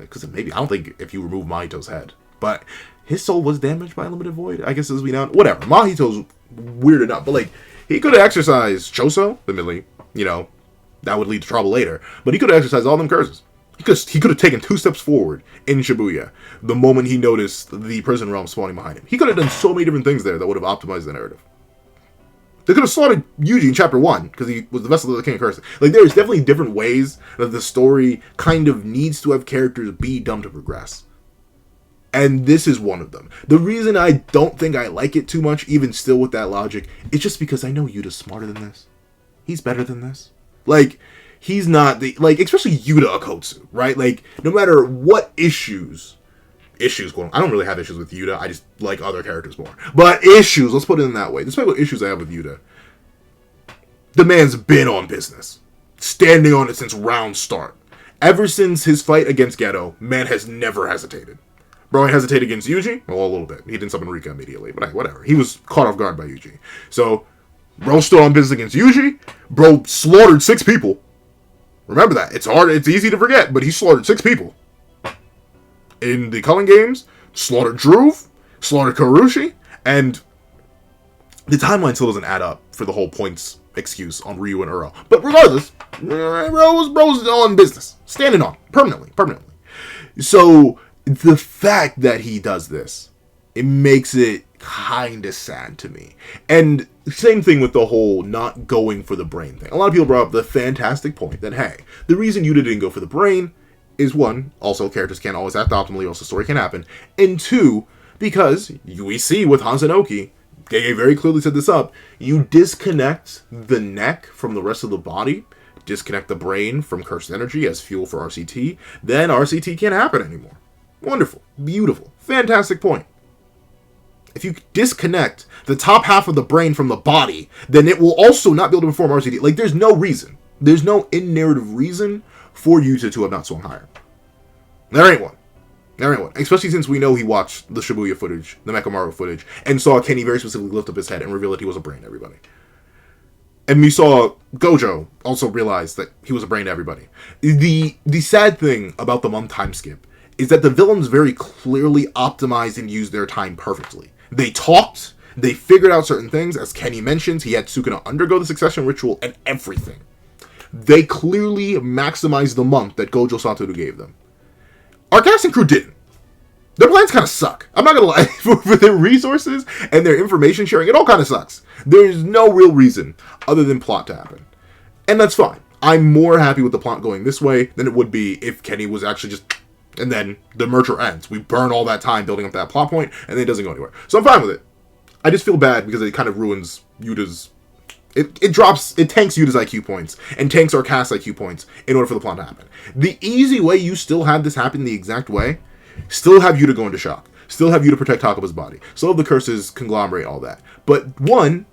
Because maybe, I don't think if you remove Mahito's head, But his soul was damaged by a limited void, I guess, as we know. Whatever. Mahito's weird enough. But, like, he could have exercised Choso, admittedly. You know, that would lead to trouble later. But he could have exercised all them curses. He could have taken 2 steps forward in Shibuya the moment he noticed the prison realm spawning behind him. He could have done so many different things there that would have optimized the narrative. They could have slaughtered Yuji in chapter 1 because he was the vessel of the King of Curses. Like, there's definitely different ways that the story kind of needs to have characters be dumb to progress. And this is one of them. The reason I don't think I like it too much, even still with that logic, is just because I know Yuta's smarter than this. He's better than this. Like, he's not the, like, especially Yuta OKKOTSU, right? Like, no matter what issues going on. I don't really have issues with Yuta. I just like other characters more. But issues, let's put it in that way. Despite what issues I have with Yuta, the man's been on business. Standing on it since round start. Ever since his fight against Geto, man has never hesitated. Bro, he hesitated against Yuji? Well, a little bit. He didn't summon Rika immediately, but hey, whatever. He was caught off guard by Yuji. So, bro stood on business against Yuji. Bro slaughtered 6 people. Remember that. It's hard, it's easy to forget, but he slaughtered 6 people. In the Culling Games, slaughtered Druve, slaughtered Karushi, and the timeline still doesn't add up for the whole points excuse on Ryu and Uro. But regardless, bro's on business. Standing on. Permanently. So, the fact that he does this, it makes it kinda sad to me. And same thing with the whole not going for the brain thing. A lot of people brought up the fantastic point that, hey, the reason Yuta didn't go for the brain is, 1, also characters can't always act optimally, or else the story can happen. And 2, because we see with Hanzanoki, Gege very clearly set this up, you disconnect the neck from the rest of the body, disconnect the brain from cursed energy as fuel for RCT, then RCT can't happen anymore. Wonderful. Beautiful. Fantastic point. If you disconnect the top half of the brain from the body, then it will also not be able to perform RCT. Like, there's no reason. There's no in-narrative reason for Yuta to have not swung higher. There ain't one. Especially since we know he watched the Shibuya footage, the Mechamaru footage, and saw Kenny very specifically lift up his head and reveal that he was a brain to everybody. And we saw Gojo also realize that he was a brain to everybody. The sad thing about the month time skip is that the villains very clearly optimized and used their time perfectly. They talked, they figured out certain things. As Kenny mentions, he had Sukuna undergo the succession ritual and everything. They clearly maximized the month that Gojo Satoru gave them. Our cast and crew didn't. Their plans kind of suck. I'm not going to lie. For their resources and their information sharing, it all kind of sucks. There's no real reason other than plot to happen. And that's fine. I'm more happy with the plot going this way than it would be if Kenny was actually just... And then the merger ends. We burn all that time building up that plot point, and then it doesn't go anywhere. So I'm fine with it. I just feel bad because it kind of ruins Yuta's... It tanks Yuta's IQ points, and tanks our cast IQ points in order for the plot to happen. The easy way you still have this happen the exact way, still have Yuta go into shock. Still have Yuta protect Hakuba's body. Still have the curses conglomerate all that. But 1,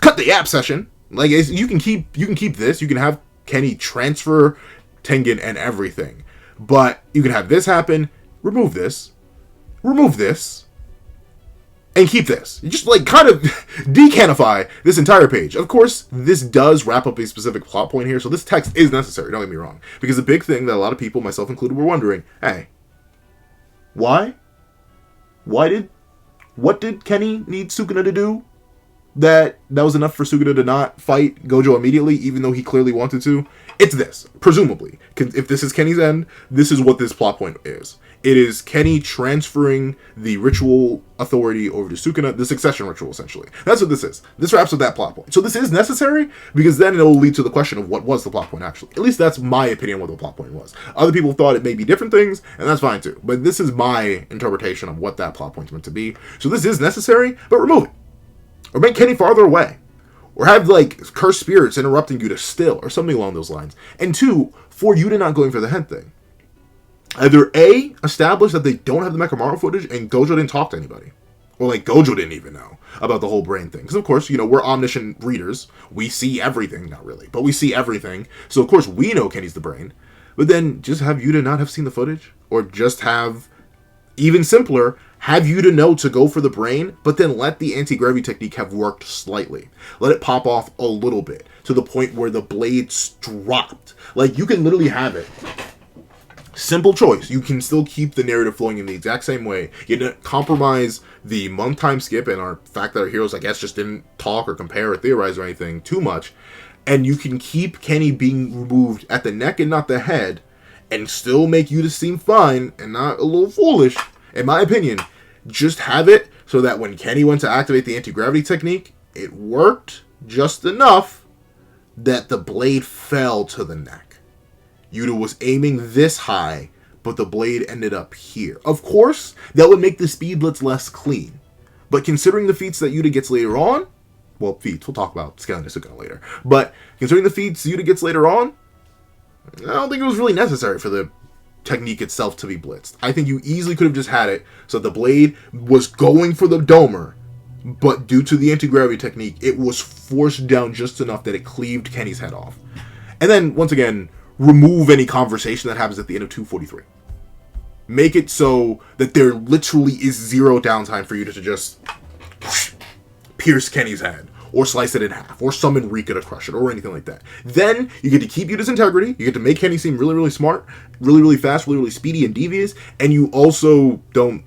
cut the app session. Like, you can keep this. You can have Kenny transfer Tengen and everything. But you can have this happen, remove this, and keep this. You just, like, kind of decanify this entire page. Of course, this does wrap up a specific plot point here, so this text is necessary, don't get me wrong. Because the big thing that a lot of people, myself included, were wondering, hey, why? What did Kenny need Sukuna to do? That was enough for Sukuna to not fight Gojo immediately, even though he clearly wanted to. It's this, presumably. If this is Kenny's end, this is what this plot point is. It is Kenny transferring the ritual authority over to Sukuna, the succession ritual, essentially. That's what this is. This wraps up that plot point. So this is necessary, because then it will lead to the question of what was the plot point, actually. At least that's my opinion of what the plot point was. Other people thought it may be different things, and that's fine too. But this is my interpretation of what that plot point's meant to be. So this is necessary, but remove it. Or make Kenny farther away. Or have, like, cursed spirits interrupting Yuta still, or something along those lines. And 2, for Yuta not going for the head thing. Either A, establish that they don't have the Mechamaru footage, and Gojo didn't talk to anybody. Or, like, Gojo didn't even know about the whole brain thing. Because, of course, you know, we're omniscient readers. We see everything. Not really, but we see everything. So, of course, we know Kenny's the brain. But then, just have Yuta not have seen the footage. Or just have, even simpler, have Yuta know to go for the brain, but then let the anti-gravity technique have worked slightly. Let it pop off a little bit, to the point where the blades dropped. Like, you can literally have it Simple choice. You can still keep the narrative flowing in the exact same way. You didn't compromise the month time skip and our fact that our heroes, I guess, just didn't talk or compare or theorize or anything too much. And you can keep Kenny being removed at the neck and not the head and still make Yuta seem fine and not a little foolish. In my opinion, just have it so that when Kenny went to activate the anti-gravity technique, it worked just enough that the blade fell to the neck. Yuta was aiming this high, but the blade ended up here. Of course, that would make the speedlets less clean. But considering the feats that Yuta gets later on, well, feats, we'll talk about scaling to Sukuna later. But considering the feats Yuta gets later on, I don't think it was really necessary for the technique itself to be blitzed. I think you easily could have just had it so the blade was going for the domer, but due to the anti-gravity technique, it was forced down just enough that it cleaved Kenny's head off. And then, once again, remove any conversation that happens at the end of 243. Make it so that there literally is zero downtime for you to just pierce Kenny's head, or slice it in half, or summon Rika to crush it, or anything like that. Then, you get to keep Yuta's integrity, you get to make Kenny seem really, really smart, really, really fast, really, really speedy and devious, and you also don't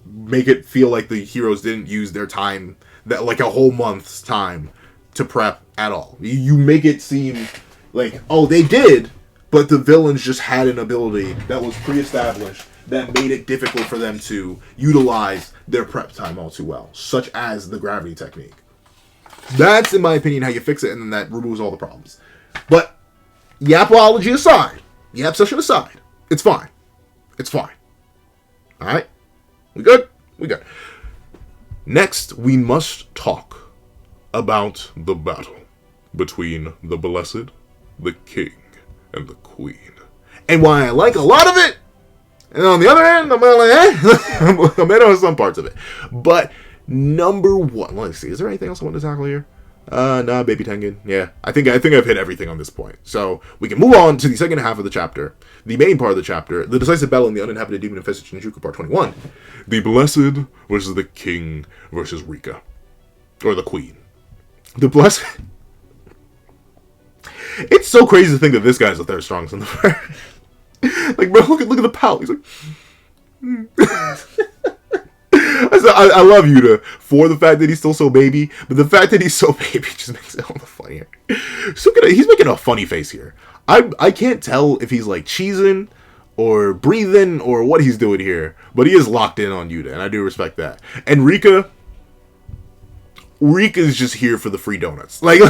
make it feel like the heroes didn't use their time, that like a whole month's time, to prep at all. You make it seem like, oh, they did, but the villains just had an ability that was pre-established that made it difficult for them to utilize their prep time all too well, such as the gravity technique. That's, in my opinion, how you fix it, and then that removes all the problems. But, Yapology aside, Yap session aside, it's fine. It's fine. Alright? We good? We good. Next, we must talk about the battle between the Blessed, the King, and the Queen. And why I like a lot of it, and on the other hand, I'm like, I'm in on some parts of it. But number one, let's see, is there anything else I want to tackle here? Nah, Baby Tengen. Yeah, I think I've hit everything on this point. So we can move on to the second half of the chapter, the main part of the chapter, the decisive battle in the uninhabited demon-infested Kenjaku, part 21. The Blessed versus the King versus Rika, or the Queen. The Blessed. It's so crazy to think that this guy's the third strongest in the first. Like, bro, look at the pout. He's like, I love Yuta for the fact that he's still so baby, but the fact that he's so baby just makes it all the funnier. Sukuna, he's making a funny face here. I can't tell if he's like cheesing or breathing or what he's doing here, but he is locked in on Yuta, and I do respect that. And Rika is just here for the free donuts. Like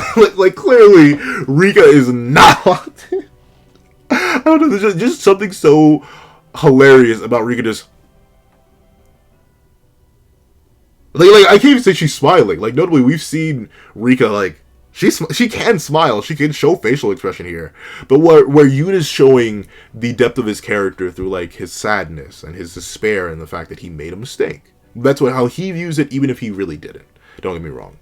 clearly, Rika is not locked in. I don't know, there's just something so hilarious about Rika just... Like I can't even say she's smiling. Like, notably, we've seen Rika, like, she can smile, she can show facial expression here. But where Yuta's showing the depth of his character through, like, his sadness and his despair and the fact that he made a mistake. That's how he views it, even if he really didn't. Don't get me wrong.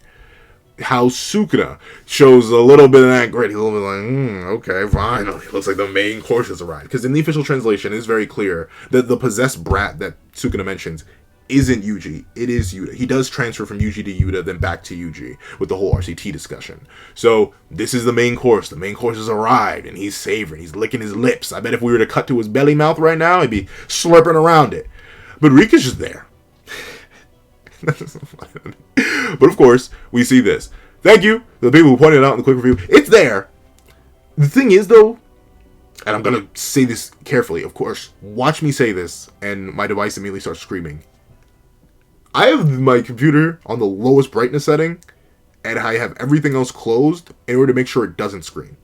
How Sukuna shows a little bit of that grit. He's a little bit like, okay, fine. It looks like the main course has arrived. Because in the official translation, it's very clear that the possessed brat that Sukuna mentions isn't Yuji. It is Yuta. He does transfer from Yuji to Yuta, then back to Yuji with the whole RCT discussion. So this is the main course. The main course has arrived, and he's savoring. He's licking his lips. I bet if we were to cut to his belly mouth right now, he'd be slurping around it. But Rika's just there. But of course, we see this. Thank you to the people who pointed it out in the quick review. It's there. The thing is, though, and I'm going to say this carefully, of course, watch me say this, and my device immediately starts screaming. I have my computer on the lowest brightness setting, and I have everything else closed in order to make sure it doesn't scream.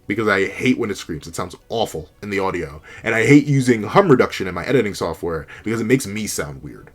Because I hate when it screams. It sounds awful in the audio. And I hate using hum reduction in my editing software because it makes me sound weird.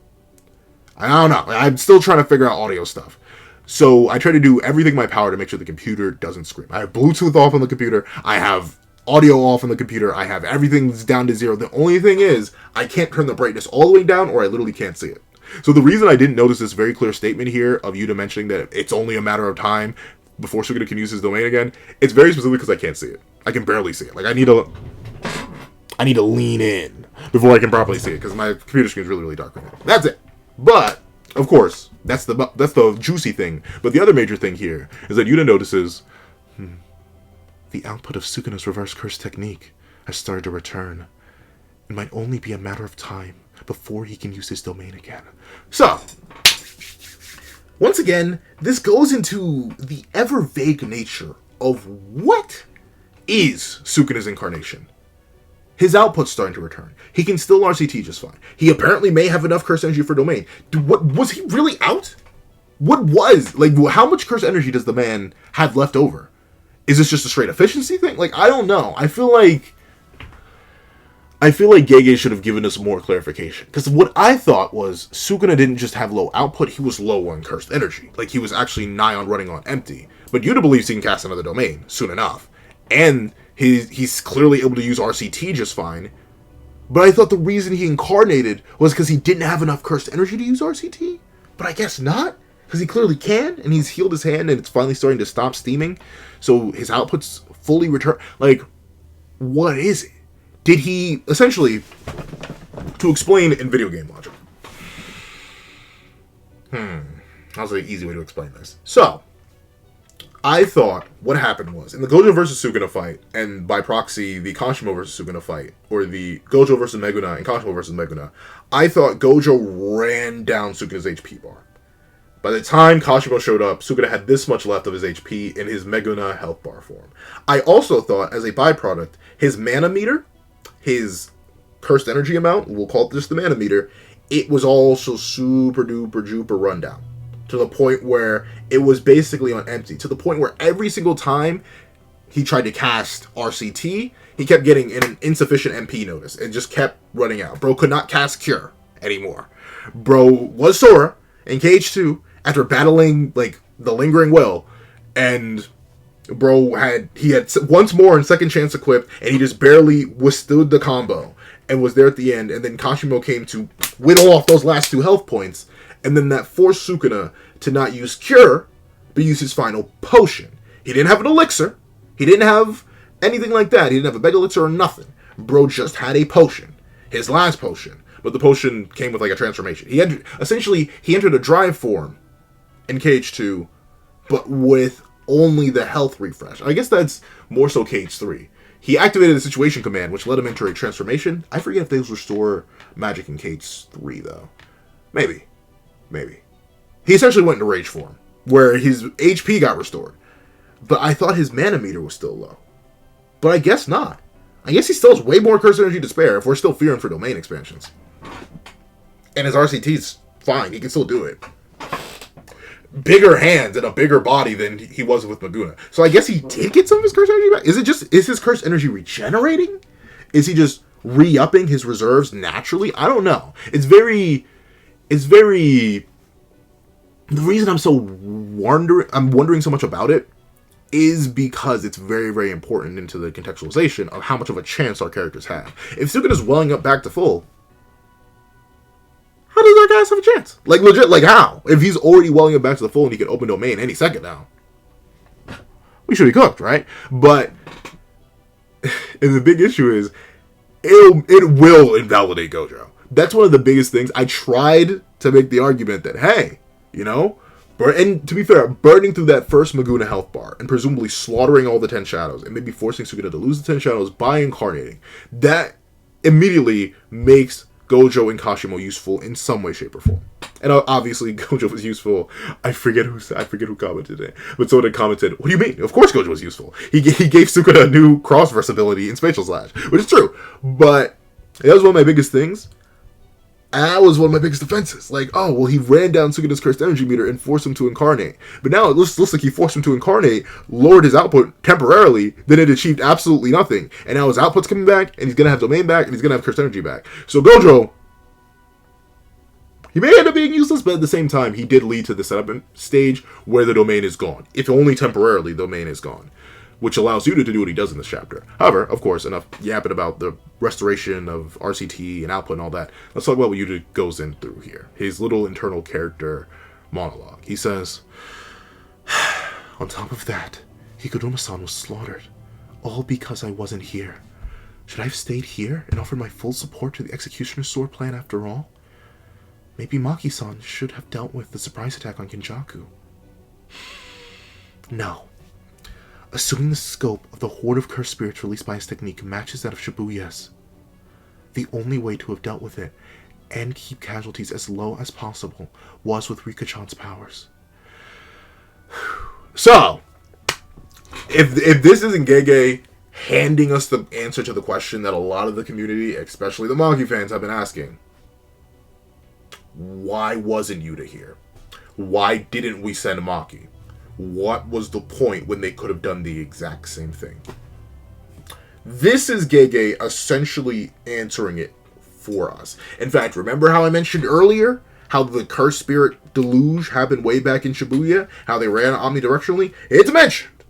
I don't know. I'm still trying to figure out audio stuff. So I try to do everything in my power to make sure the computer doesn't scream. I have Bluetooth off on the computer. I have audio off on the computer. I have everything down to 0. The only thing is, I can't turn the brightness all the way down or I literally can't see it. So the reason I didn't notice this very clear statement here of Yuta mentioning that it's only a matter of time before Sukuna can use his domain again, it's very specific because I can't see it. I can barely see it. Like, I need to lean in before I can properly see it because my computer screen is really, really dark right now. That's it. But, of course, that's the juicy thing. But the other major thing here is that Yuta notices the output of Sukuna's reverse curse technique has started to return. It might only be a matter of time before he can use his domain again. So, once again, this goes into the ever-vague nature of what is Sukuna's incarnation. His output's starting to return. He can still RCT just fine. He apparently may have enough curse energy for domain. What was he really out? What was, like, how much curse energy does the man have left over? Is this just a straight efficiency thing? Like, I don't know. I feel like Gege should have given us more clarification. Because what I thought was Sukuna didn't just have low output, he was low on cursed energy. Like, he was actually nigh on running on empty. But Yuta believes he can cast another domain soon enough. And he's clearly able to use RCT just fine. But I thought the reason he incarnated was because he didn't have enough cursed energy to use RCT. But I guess not. Because he clearly can, and he's healed his hand, and it's finally starting to stop steaming. So his output's fully returned. Like, what is it? Did he, essentially, to explain in video game logic. How's the easy way to explain this? So, I thought what happened was, in the Gojo versus Sukuna fight, and by proxy, the Kashimo versus Sukuna fight, or the Gojo versus Meguna and Kashimo versus Meguna, I thought Gojo ran down Sukuna's HP bar. By the time Kashimo showed up, Sukuna had this much left of his HP in his Meguna health bar form. I also thought, as a byproduct, his mana meter, his cursed energy amount, we'll call it just the mana meter, it was also super duper duper rundown. To the point where it was basically on empty. To the point where every single time he tried to cast RCT, he kept getting an insufficient MP notice. It just kept running out. Bro could not cast Cure anymore. Bro was Sora in KH2 after battling, like, the Lingering Will. And bro had once more in second chance equipped, and he just barely withstood the combo and was there at the end. And then Kashimo came to whittle off those last 2 health points, and then that forced Sukuna to not use Cure, but use his final potion. He didn't have an elixir. He didn't have anything like that. He didn't have a Mega Elixir or nothing. Bro just had a potion. His last potion. But the potion came with, like, a transformation. He entered a drive form in KH2, but with only the health refresh. I guess that's more so KH3. He activated the situation command, which let him enter a transformation. I forget if those restore magic in KH3, though. Maybe. He essentially went into rage form, where his HP got restored. But I thought his mana meter was still low. But I guess not. I guess he still has way more curse energy to spare if we're still fearing for domain expansions. And his RCT's fine. He can still do it. Bigger hands and a bigger body than he was with Meguna. So I guess he did get some of his curse energy back. Is his curse energy regenerating? Is he just re-upping his reserves naturally? I don't know. It's very... The reason I'm wondering so much about it is because it's very, very important into the contextualization of how much of a chance our characters have. If Sukuna's welling up back to full, how does our guys have a chance? Like, legit, like, how? If he's already welling up back to the full and he can open domain any second now, we should be cooked, right? But, and the big issue is, it will invalidate Gojo. That's one of the biggest things. I tried to make the argument that, hey, you know, and to be fair, burning through that first Meguna health bar and presumably slaughtering all the 10 shadows and maybe forcing Sukuna to lose the 10 shadows by incarnating, that immediately makes Gojo and Kashimo useful in some way, shape, or form. And obviously, Gojo was useful. I forget who commented it, but someone had commented, "What do you mean? Of course, Gojo was useful. He gave Sukuna a new cross-verse ability in Spatial Slash," which is true. But that was one of my biggest things. That was one of my biggest defenses. Like, oh, well, he ran down Sukuna's cursed energy meter and forced him to incarnate. But now it looks like he forced him to incarnate, lowered his output temporarily, then it achieved absolutely nothing. And now his output's coming back, and he's going to have domain back, and he's going to have cursed energy back. So Gojo, he may end up being useless, but at the same time, he did lead to the setup stage where the domain is gone. If only temporarily, the domain is gone, which allows Yuta to do what he does in this chapter. However, of course, enough yapping about the restoration of RCT and output and all that. Let's talk about what Yuta goes in through here. His little internal character monologue. He says, "On top of that, Hikadoma-san was slaughtered, all because I wasn't here. Should I have stayed here and offered my full support to the Executioner's Sword plan after all? Maybe Maki-san should have dealt with the surprise attack on Kenjaku. No. Assuming the scope of the horde of cursed spirits released by his technique matches that of Shibuya's, the only way to have dealt with it and keep casualties as low as possible was with Rika-chan's powers. So, if this isn't Gege handing us the answer to the question that a lot of the community, especially the Maki fans, have been asking, why wasn't Yuta here? Why didn't we send Maki? What was the point when they could have done the exact same thing? This is Gege essentially answering it for us. In fact, remember how I mentioned earlier how the cursed spirit deluge happened way back in Shibuya? How they ran omnidirectionally? It's mentioned.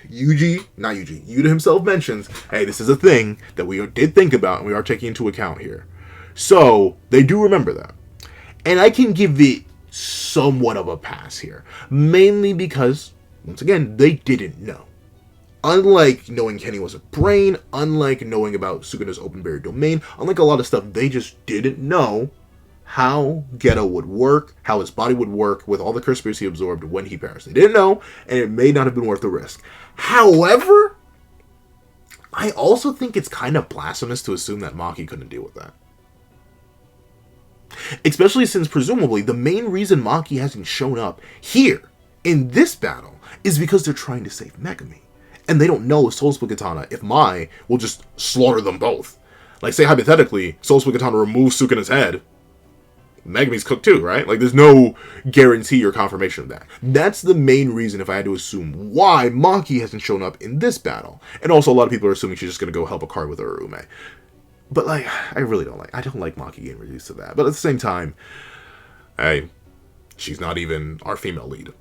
Yuta himself mentions, hey, this is a thing that we did think about and we are taking into account here. So, they do remember that. And I can give it somewhat of a pass here. Mainly because, once again, they didn't know. Unlike knowing Kenny was a brain, unlike knowing about Sukuna's open buried domain, unlike a lot of stuff, they just didn't know how Geto would work, how his body would work with all the curse spirits he absorbed when he perished. They didn't know, and it may not have been worth the risk. However, I also think it's kind of blasphemous to assume that Maki couldn't deal with that. Especially since, presumably, the main reason Maki hasn't shown up here, in this battle, is because they're trying to save Megami. And they don't know Soul Split Katana if Mai will just slaughter them both. Like, say, hypothetically, Soul Split Katana removes Sukuna's head, Megami's cooked too, right? Like, there's no guarantee or confirmation of that. That's the main reason, if I had to assume, why Maki hasn't shown up in this battle. And also, a lot of people are assuming she's just going to go help a card with her Urume. But, like, I really don't like... I don't like Maki getting reduced to that. But at the same time, hey, she's not even our female lead.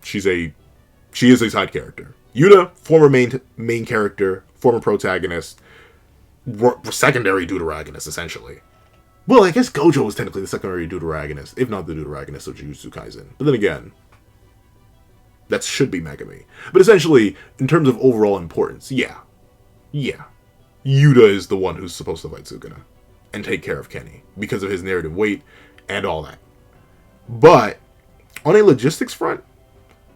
She is a side character. Yuta, former main character, former protagonist, secondary deuteragonist, essentially. Well, I guess Gojo was technically the secondary deuteragonist, if not the deuteragonist of Jujutsu Kaisen. But then again, that should be Megami. But essentially, in terms of overall importance, yeah. Yuta is the one who's supposed to fight Sukuna and take care of Kenny because of his narrative weight and all that. But on a logistics front,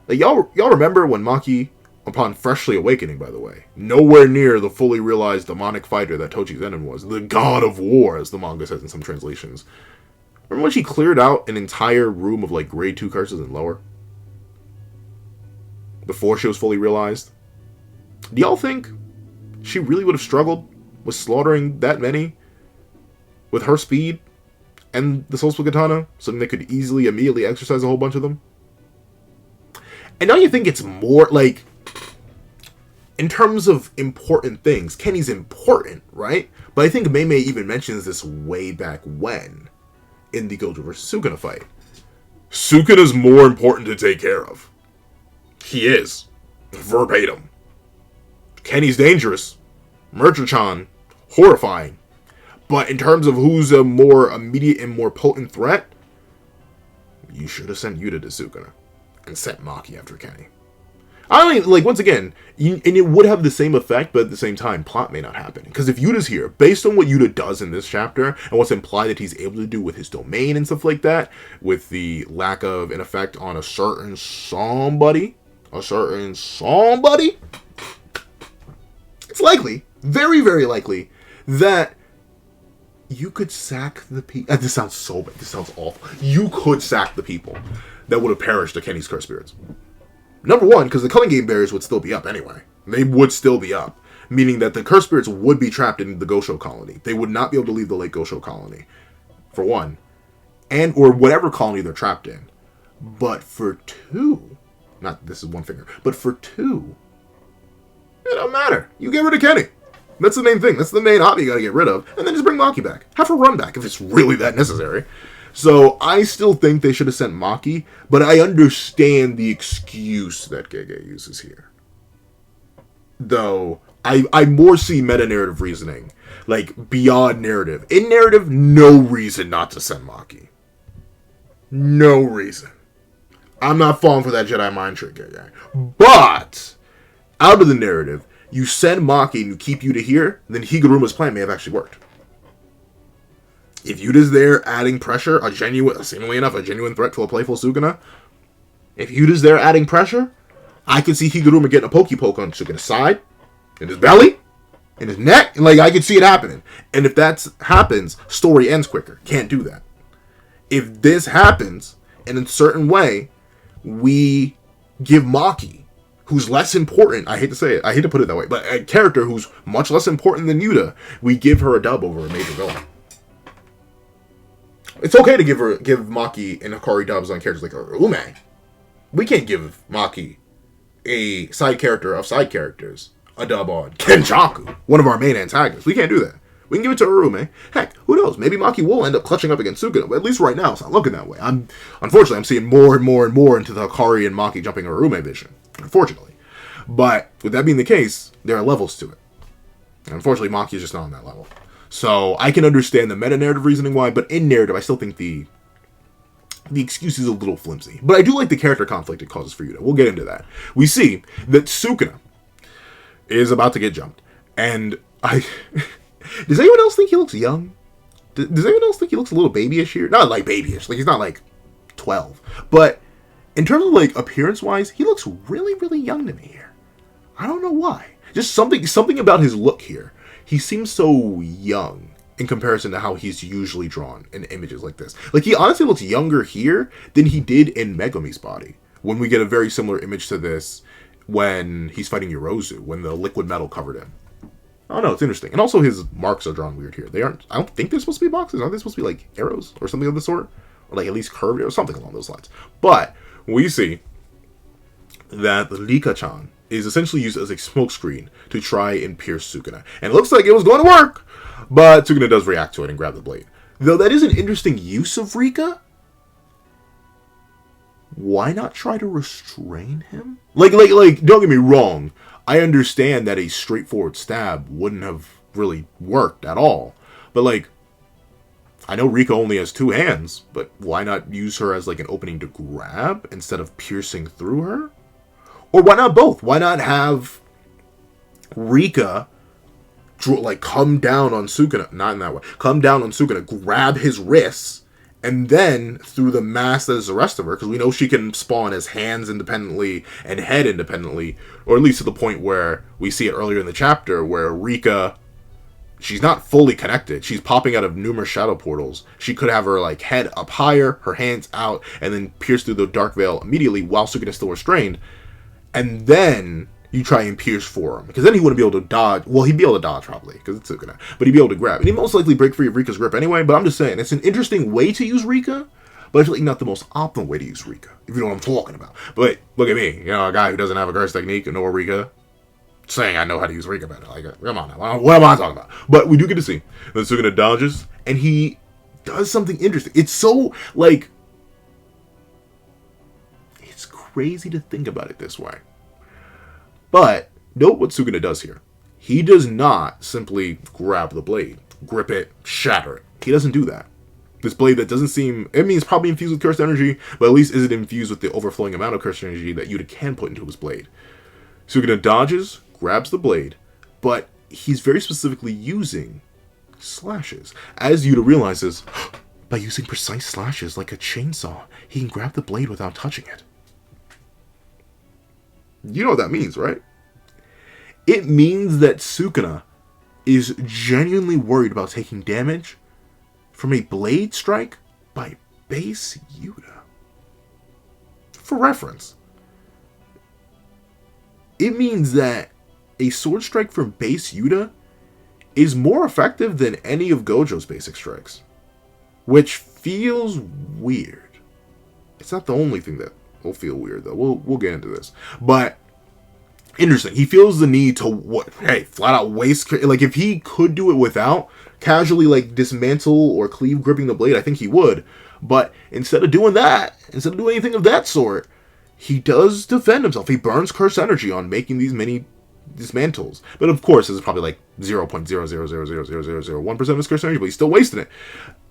like y'all remember when Maki, upon freshly awakening, by the way, nowhere near the fully realized demonic fighter that Tochi Zenin was, the god of war, as the manga says in some translations. Remember when she cleared out an entire room of like grade 2 curses and lower? Before she was fully realized? Do y'all think she really would have struggled with slaughtering that many with her speed and the Soul Split Katana, so they could easily, immediately exercise a whole bunch of them? And now you think it's more, like, in terms of important things, Kenny's important, right? But I think Mei even mentions this way back when, in the Gojo vs. Sukuna fight. Sukuna's more important to take care of. He is. Verbatim. Kenny's dangerous. Merchant-chan, horrifying. But in terms of who's a more immediate and more potent threat, you should have sent Yuta to Sukuna and sent Maki after Kenny. I mean, like, once again, and it would have the same effect, but at the same time, plot may not happen. Because if Yuta's here, based on what Yuta does in this chapter, and what's implied that he's able to do with his domain and stuff like that, with the lack of an effect on a certain somebody, it's likely, very, very likely, that you could sack the people. This sounds so bad. This sounds awful. You could sack the people that would have perished to Kenny's cursed spirits. Number one, because the Culling Game barriers would still be up anyway. They would still be up. Meaning that the cursed spirits would be trapped in the Gosho colony. They would not be able to leave the Lake Gosho colony. For one. And, or whatever colony they're trapped in. But for two, not this is one finger, but for two, it don't matter. You get rid of Kenny. That's the main thing. That's the main hobby you gotta get rid of. And then just bring Maki back. Have her run back if it's really that necessary. So I still think they should have sent Maki, but I understand the excuse that Gege uses here. Though, I more see meta-narrative reasoning. Like, beyond narrative. In narrative, no reason not to send Maki. No reason. I'm not falling for that Jedi mind trick, Gege. But, out of the narrative, you send Maki and you keep Yuta here, then Higuruma's plan may have actually worked. If Yuta's there adding pressure, seemingly enough, a genuine threat to a playful Sukuna, if Yuta's there adding pressure, I can see Higuruma getting a pokey poke on Sukuna's side, in his belly, in his neck, and like I can see it happening. And if that happens, story ends quicker. Can't do that. If this happens, and in a certain way, we give Maki, who's less important, I hate to say it, I hate to put it that way, but a character who's much less important than Yuta, we give her a dub over a major villain. It's okay to give Maki and Hikari dubs on characters like RYOMEN. We can't give Maki, a side character of side characters, a dub on Kenjaku, one of our main antagonists. We can't do that. We can give it to RYOMEN. Heck, who knows? Maybe Maki will end up clutching up against Sukuna, but at least right now it's not looking that way. Unfortunately, I'm seeing more and more and more into the Hikari and Maki jumping RYOMEN vision. Unfortunately. But with that being the case, there are levels to it. And unfortunately, Maki is just not on that level. So I can understand the meta-narrative reasoning why, but in narrative, I still think the excuse is a little flimsy. But I do like the character conflict it causes for Yuta. We'll get into that. We see that Sukuna is about to get jumped. And does anyone else think he looks young? Does anyone else think he looks a little babyish here? Not like babyish. Like, he's not like 12. But in terms of like appearance-wise, he looks really, really young to me here. I don't know why. Just something about his look here. He seems so young in comparison to how he's usually drawn in images like this. Like, he honestly looks younger here than he did in Megumi's body. When we get a very similar image to this when he's fighting Yorozu, when the liquid metal covered him. I don't know, it's interesting. And also his marks are drawn weird here. They aren't, I don't think they're supposed to be boxes. Aren't they supposed to be like arrows or something of the sort? Or like at least curved or something along those lines. But we see that the Rika-chan is essentially used as a smokescreen to try and pierce Sukuna. And it looks like it was going to work, but Sukuna does react to it and grab the blade. Though that is an interesting use of Rika, why not try to restrain him? Like, don't get me wrong. I understand that a straightforward stab wouldn't have really worked at all. But, like, I know Rika only has 2 hands, but why not use her as, like, an opening to grab instead of piercing through her? Or why not both? Why not have Rika, like, come down on Sukuna, not in that way, come down on Sukuna, grab his wrists, and then, through the mass that is the rest of her, because we know she can spawn as hands independently and head independently, or at least to the point where we see it earlier in the chapter, where Rika, she's not fully connected. She's popping out of numerous shadow portals. She could have her, like, head up higher, her hands out, and then pierce through the dark veil immediately while Sukuna is still restrained. And then you try and pierce for him. Because then he wouldn't be able to dodge. Well, he'd be able to dodge, probably, because it's Sukuna. But he'd be able to grab. And he'd most likely break free of Rika's grip anyway. But I'm just saying, it's an interesting way to use Rika. But I feel like not the most optimal way to use Rika. If you know what I'm talking about. But look at me. You know, a guy who doesn't have a curse technique and know a Rika. Saying I know how to use Rika better. Like, come on now. What am I talking about? But we do get to see. Then Sukuna dodges. And he does something interesting. It's so, like, it's crazy to think about it this way. But note what Sukuna does here. He does not simply grab the blade, grip it, shatter it. He doesn't do that. This blade that doesn't seem, I mean, it's probably infused with cursed energy, but at least is it infused with the overflowing amount of cursed energy that Yuta can put into his blade. Sukuna dodges, grabs the blade, but he's very specifically using slashes. As Yuta realizes, by using precise slashes like a chainsaw, he can grab the blade without touching it. You know what that means, right? It means that Sukuna is genuinely worried about taking damage from a blade strike by base Yuta. For reference, it means that a sword strike from base Yuta is more effective than any of Gojo's basic strikes. Which feels weird. It's not the only thing that will feel weird, though. We'll get into this. But interesting. He feels the need to, flat out waste. Like, if he could do it without casually, like, dismantle or cleave gripping the blade, I think he would. But instead of doing that, instead of doing anything of that sort, he does defend himself. He burns curse energy on making these many dismantles. But of course, this is probably like 0.0000001% of his curse energy, but he's still wasting it.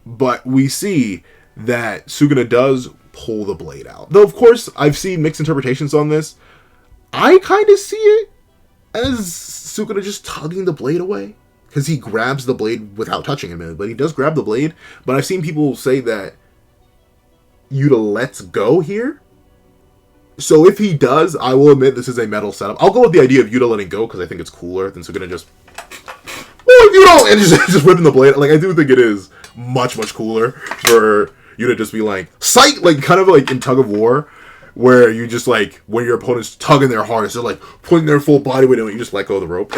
But we see that Sukuna does pull the blade out. Though, of course, I've seen mixed interpretations on this. I kind of see it as Sukuna just tugging the blade away. Because he grabs the blade without touching him, but he does grab the blade. But I've seen people say that Yuta lets go here So if he does, I will admit this is a metal setup. I'll go with the idea of Yuta letting go because I think it's cooler than Sukuna just, oh, you know, and just ripping the blade. Like, I do think it is much, much cooler for Yuta just be like, sight, like, kind of like in tug of war, where you just, like, when your opponent's tugging their hardest, they're, like, putting their full body weight in it, you just let go of the rope.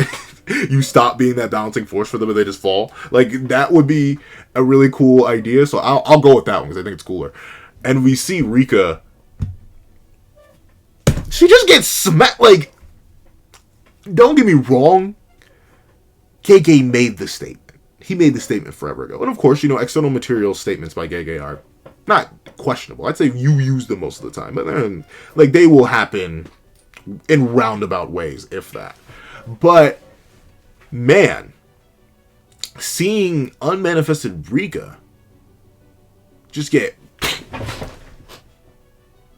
You stop being that balancing force for them and they just fall. Like, that would be a really cool idea, so I'll go with that one because I think it's cooler. And we see Rika, she just gets smacked, like, don't get me wrong, Gege made the statement. He made the statement forever ago. And of course, you know, external material statements by Gege are not questionable. I'd say you use them most of the time. But then, like, they will happen in roundabout ways, if that. But, man, seeing unmanifested Rika just get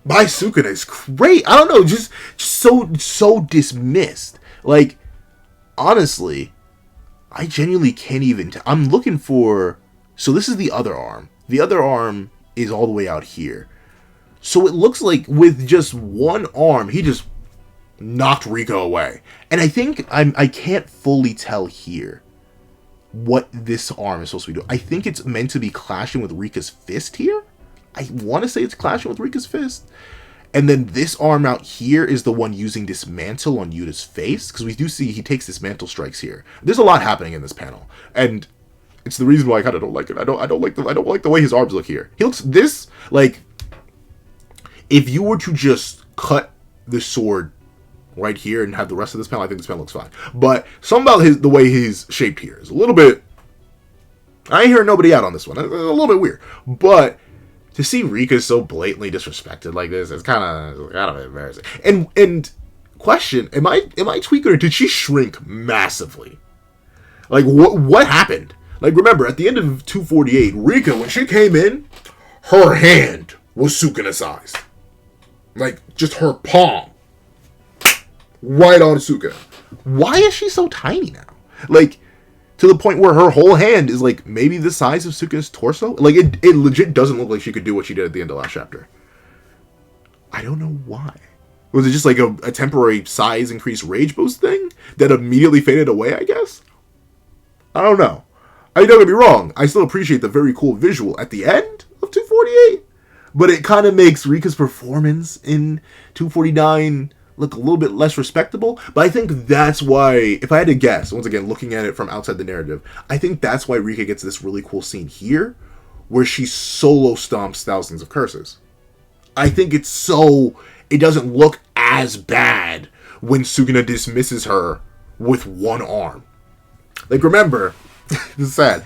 by Sukuna is great. I don't know, just so dismissed. Like, honestly, I genuinely can't even I'm looking for, so this is the other arm. The other arm is all the way out here. So it looks like with just one arm, he just knocked Rika away. And I think I can't fully tell here what this arm is supposed to be doing. I think it's meant to be clashing with Rika's fist here. I want to say it's clashing with Rika's fist. And then this arm out here is the one using Dismantle on Yuta's face. Because we do see he takes Dismantle strikes here. There's a lot happening in this panel. And it's the reason why I kind of don't like it. I don't like the way his arms look here. He looks this, like, if you were to just cut the sword right here and have the rest of this panel, I think this panel looks fine. But something about the way he's shaped here is a little bit, I ain't hearing nobody out on this one. It's a little bit weird. But to see Rika so blatantly disrespected like this, it's kind of embarrassing. And question, am I tweaking or did she shrink massively? Like, what happened? Like, remember, at the end of 248, Rika, when she came in, her hand was Sukuna sized. Like, just her palm. Right on Sukuna. Why is she so tiny now? Like, to the point where her whole hand is, like, maybe the size of Sukuna's torso? Like, it legit doesn't look like she could do what she did at the end of last chapter. I don't know why. Was it just, like, a temporary size increase rage boost thing that immediately faded away, I guess? I don't know. I mean, don't get me wrong. I still appreciate the very cool visual at the end of 248. But it kind of makes Rika's performance in 249 look a little bit less respectable. But I think that's why, if I had to guess, once again, looking at it from outside the narrative, I think that's why Rika gets this really cool scene here, where she solo stomps thousands of curses. I think it's so, it doesn't look as bad when Sukuna dismisses her with one arm. Like, remember, this is sad,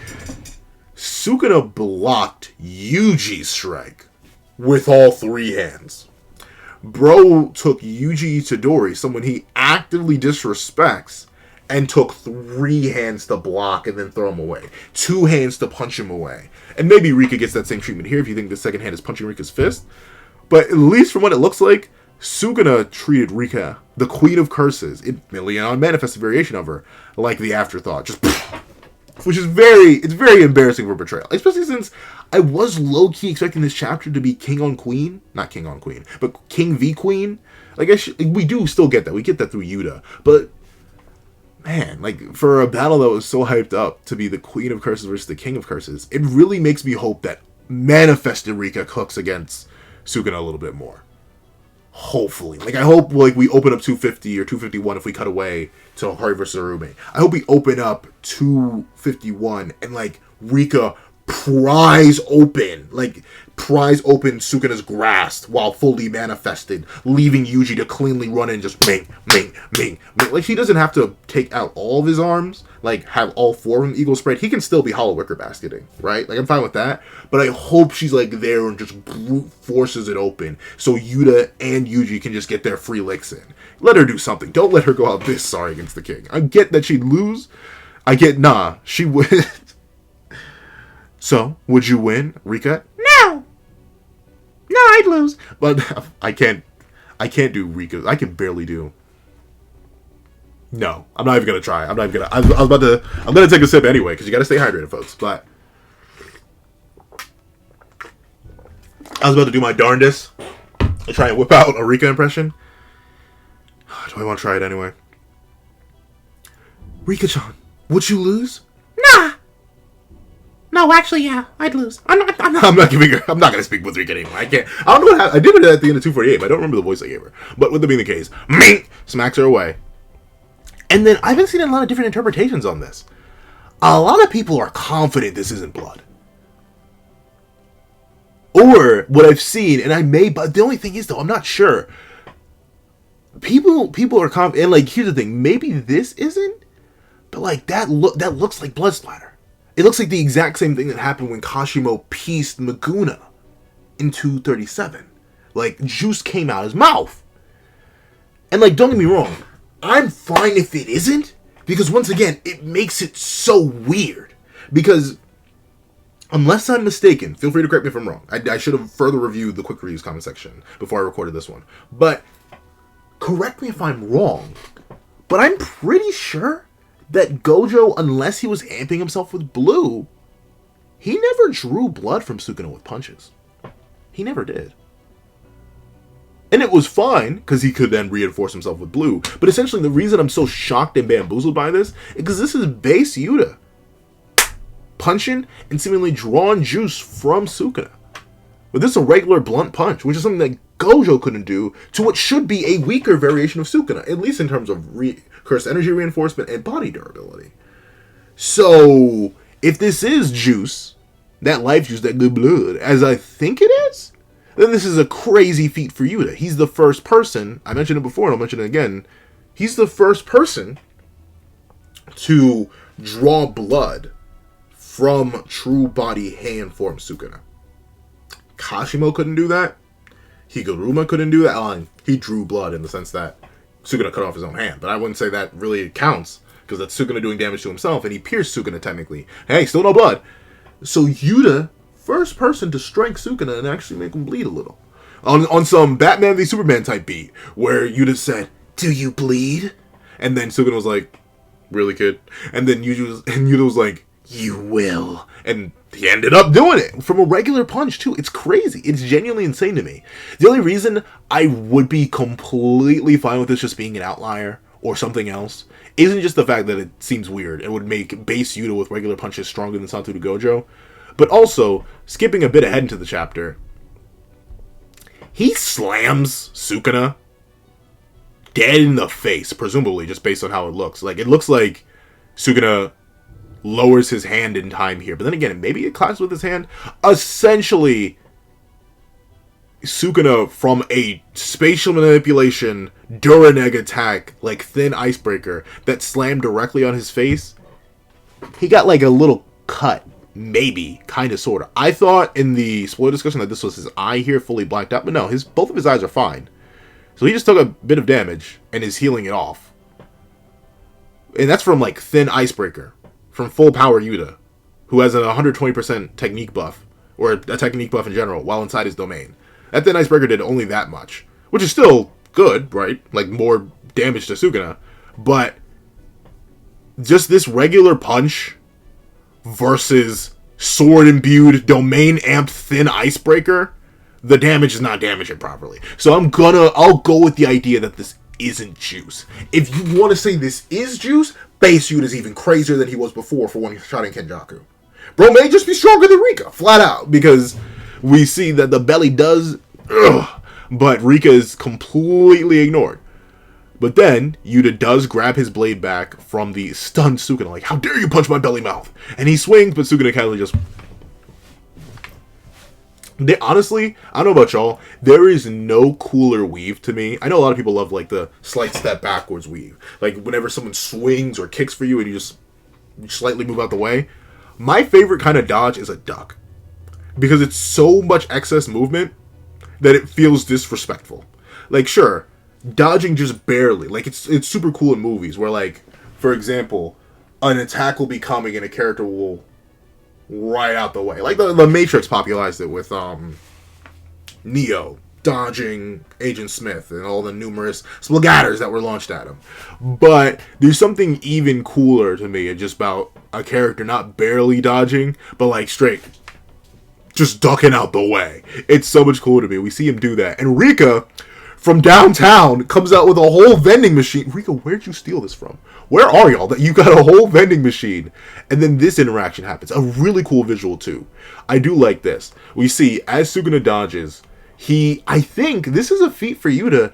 Sukuna blocked Yuji's strike with all three hands. Bro took YUJI ITADORI, someone he actively disrespects, and took three hands to block and then throw him away. Two hands to punch him away. And maybe Rika gets that same treatment here if you think the second hand is punching Rika's fist. But at least from what it looks like, Sukuna treated Rika, the Queen of Curses, in a manifested variation of her, like the afterthought. Just, which is very embarrassing for portrayal. Especially since I was low-key expecting this chapter to be King on Queen. Not King on Queen, but King v Queen. Like, we do still get that. We get that through Yuta. But, man, like, for a battle that was so hyped up to be the Queen of Curses versus the King of Curses, it really makes me hope that manifested Rika cooks against Sukuna a little bit more. Hopefully. Like, I hope, like, we open up 250 or 251 if we cut away to Hari versus RYOMEN. I hope we open up 251 and, like, Rika pries open Sukuna's grasp while fully manifested, leaving Yuji to cleanly run in just ming. Like, she doesn't have to take out all of his arms, like, have all four of them eagle spread. He can still be hollow wicker basketing, right? Like, I'm fine with that, but I hope she's, like, there and just brute forces it open so Yuta and Yuji can just get their free licks in. Let her do something. Don't let her go out this sorry against the king. I get that she'd lose. She would. So, would you win, Rika? No, I'd lose. But I can't do Rika. I can barely do. No, I'm not even gonna try. I'm gonna take a sip anyway because you gotta stay hydrated, folks. But I was about to do my darndest try and whip out a Rika impression. Do I want to try it anyway? Rika-chan, would you lose? Nah. No, actually, yeah, I'd lose. I'm not giving her. I'm not gonna speak with Rika anymore. I can't. I don't know what happened. I did it at the end of 248, but I don't remember the voice I gave her. But with that being the case, mink smacks her away. And then I've been seeing a lot of different interpretations on this. A lot of people are confident this isn't blood. Or what I've seen, and I may, but the only thing is though, I'm not sure. People are confident, and like here's the thing, maybe this isn't, but like that looks like blood splatter. It looks like the exact same thing that happened when Kashimo pieced Maguna in 237. Like juice came out his mouth. And like don't get me wrong, I'm fine if it isn't, because once again, it makes it so weird. Because unless I'm mistaken, feel free to correct me if I'm wrong. I should have further reviewed the quick reviews comment section before I recorded this one. But correct me if I'm wrong, but I'm pretty sure that Gojo, unless he was amping himself with blue, he never drew blood from Sukuna with punches. He never did. And it was fine, because he could then reinforce himself with blue. But essentially, the reason I'm so shocked and bamboozled by this is because this is base Yuta punching and seemingly drawing juice from Sukuna. But this is a regular blunt punch, which is something that Gojo couldn't do to what should be a weaker variation of Sukuna, at least in terms of curse energy reinforcement and body durability. So, if this is juice, that life juice, that good blood, as I think it is, then this is a crazy feat for Yuta. He's the first person, I mentioned it before and I'll mention it again, he's the first person to draw blood from true body hand form Sukuna. Kashimo couldn't do that. Higuruma couldn't do that. He drew blood in the sense that Sukuna cut off his own hand, but I wouldn't say that really counts, because that's Sukuna doing damage to himself, and he pierced Sukuna technically. Hey, still no blood. So Yuta, first person to strike Sukuna and actually make him bleed a little. On some Batman v Superman type beat, where Yuta said, "Do you bleed?" And then Sukuna was like, "Really, kid?" And then Yuta was like, "You will." And he ended up doing it from a regular punch too. It's crazy. It's genuinely insane to me. The only reason I would be completely fine with this just being an outlier or something else isn't just the fact that it seems weird and would make base Yuta with regular punches stronger than Satoru Gojo, but also, skipping a bit ahead into the chapter, he slams Sukuna dead in the face, presumably just based on how it looks. Like, it looks like Sukuna lowers his hand in time here, but then again, maybe it clashes with his hand. Essentially, Sukuna, from a spatial manipulation Duraneg attack, like thin icebreaker, that slammed directly on his face, he got like a little cut. Maybe, kind of, sort of. I thought in the spoiler discussion that this was his eye here, fully blacked out, but no, both of his eyes are fine. So he just took a bit of damage and is healing it off. And that's from like thin icebreaker, from full power Yuta, who has a 120% technique buff, or a technique buff in general, while inside his domain. That thin icebreaker did only that much, which is still good, right? Like more damage to Sukuna, but just this regular punch versus sword-imbued, domain-amped thin icebreaker, the damage is not damaging properly. So I'll go with the idea that this isn't juice. If you want to say this is juice, base Yuta is even crazier than he was before for when he shot in Kenjaku. Bro may just be stronger than Rika, flat out, because we see that the belly does, but Rika is completely ignored. But then, Yuta does grab his blade back from the stunned Sukuna, like, how dare you punch my belly mouth? And he swings, but Sukuna kind of just... honestly, I don't know about y'all, there is no cooler weave to me. I know a lot of people love, like, the slight step backwards weave. Like, whenever someone swings or kicks for you and you just slightly move out the way. My favorite kind of dodge is a duck. Because it's so much excess movement that it feels disrespectful. Like, sure, dodging just barely, like, it's super cool in movies where, like, for example, an attack will be coming and a character will right out the way. Like, the Matrix popularized it with Neo dodging Agent Smith and all the numerous splagatters that were launched at him. But there's something even cooler to me just about a character not barely dodging, but like straight just ducking out the way. It's so much cooler to me. We see him do that. And Rika, from downtown, comes out with a whole vending machine. Rika, where'd you steal this from? Where are y'all that you got a whole vending machine? And then this interaction happens. A really cool visual, too. I do like this. We see, as Sukuna dodges, I think, this is a feat for Yuta.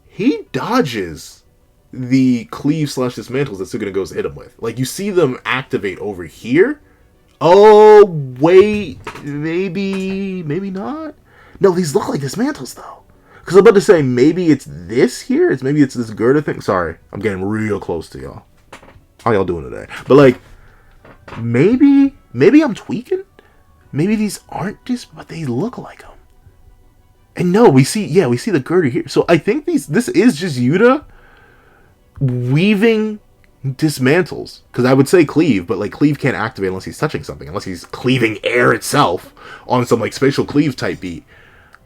He dodges the cleave/dismantles that Sukuna goes to hit him with. Like, you see them activate over here. Oh, wait. Maybe not. No, these look like dismantles, though. Because I'm about to say, maybe it's this here? Maybe it's this girder thing? Sorry, I'm getting real close to y'all. How y'all doing today? But, like, maybe I'm tweaking? Maybe these aren't just, but they look like them. And no, we see the girder here. So I think this is just Yuta weaving dismantles. Because I would say cleave, but like cleave can't activate unless he's touching something, unless he's cleaving air itself on some like spatial cleave type beat.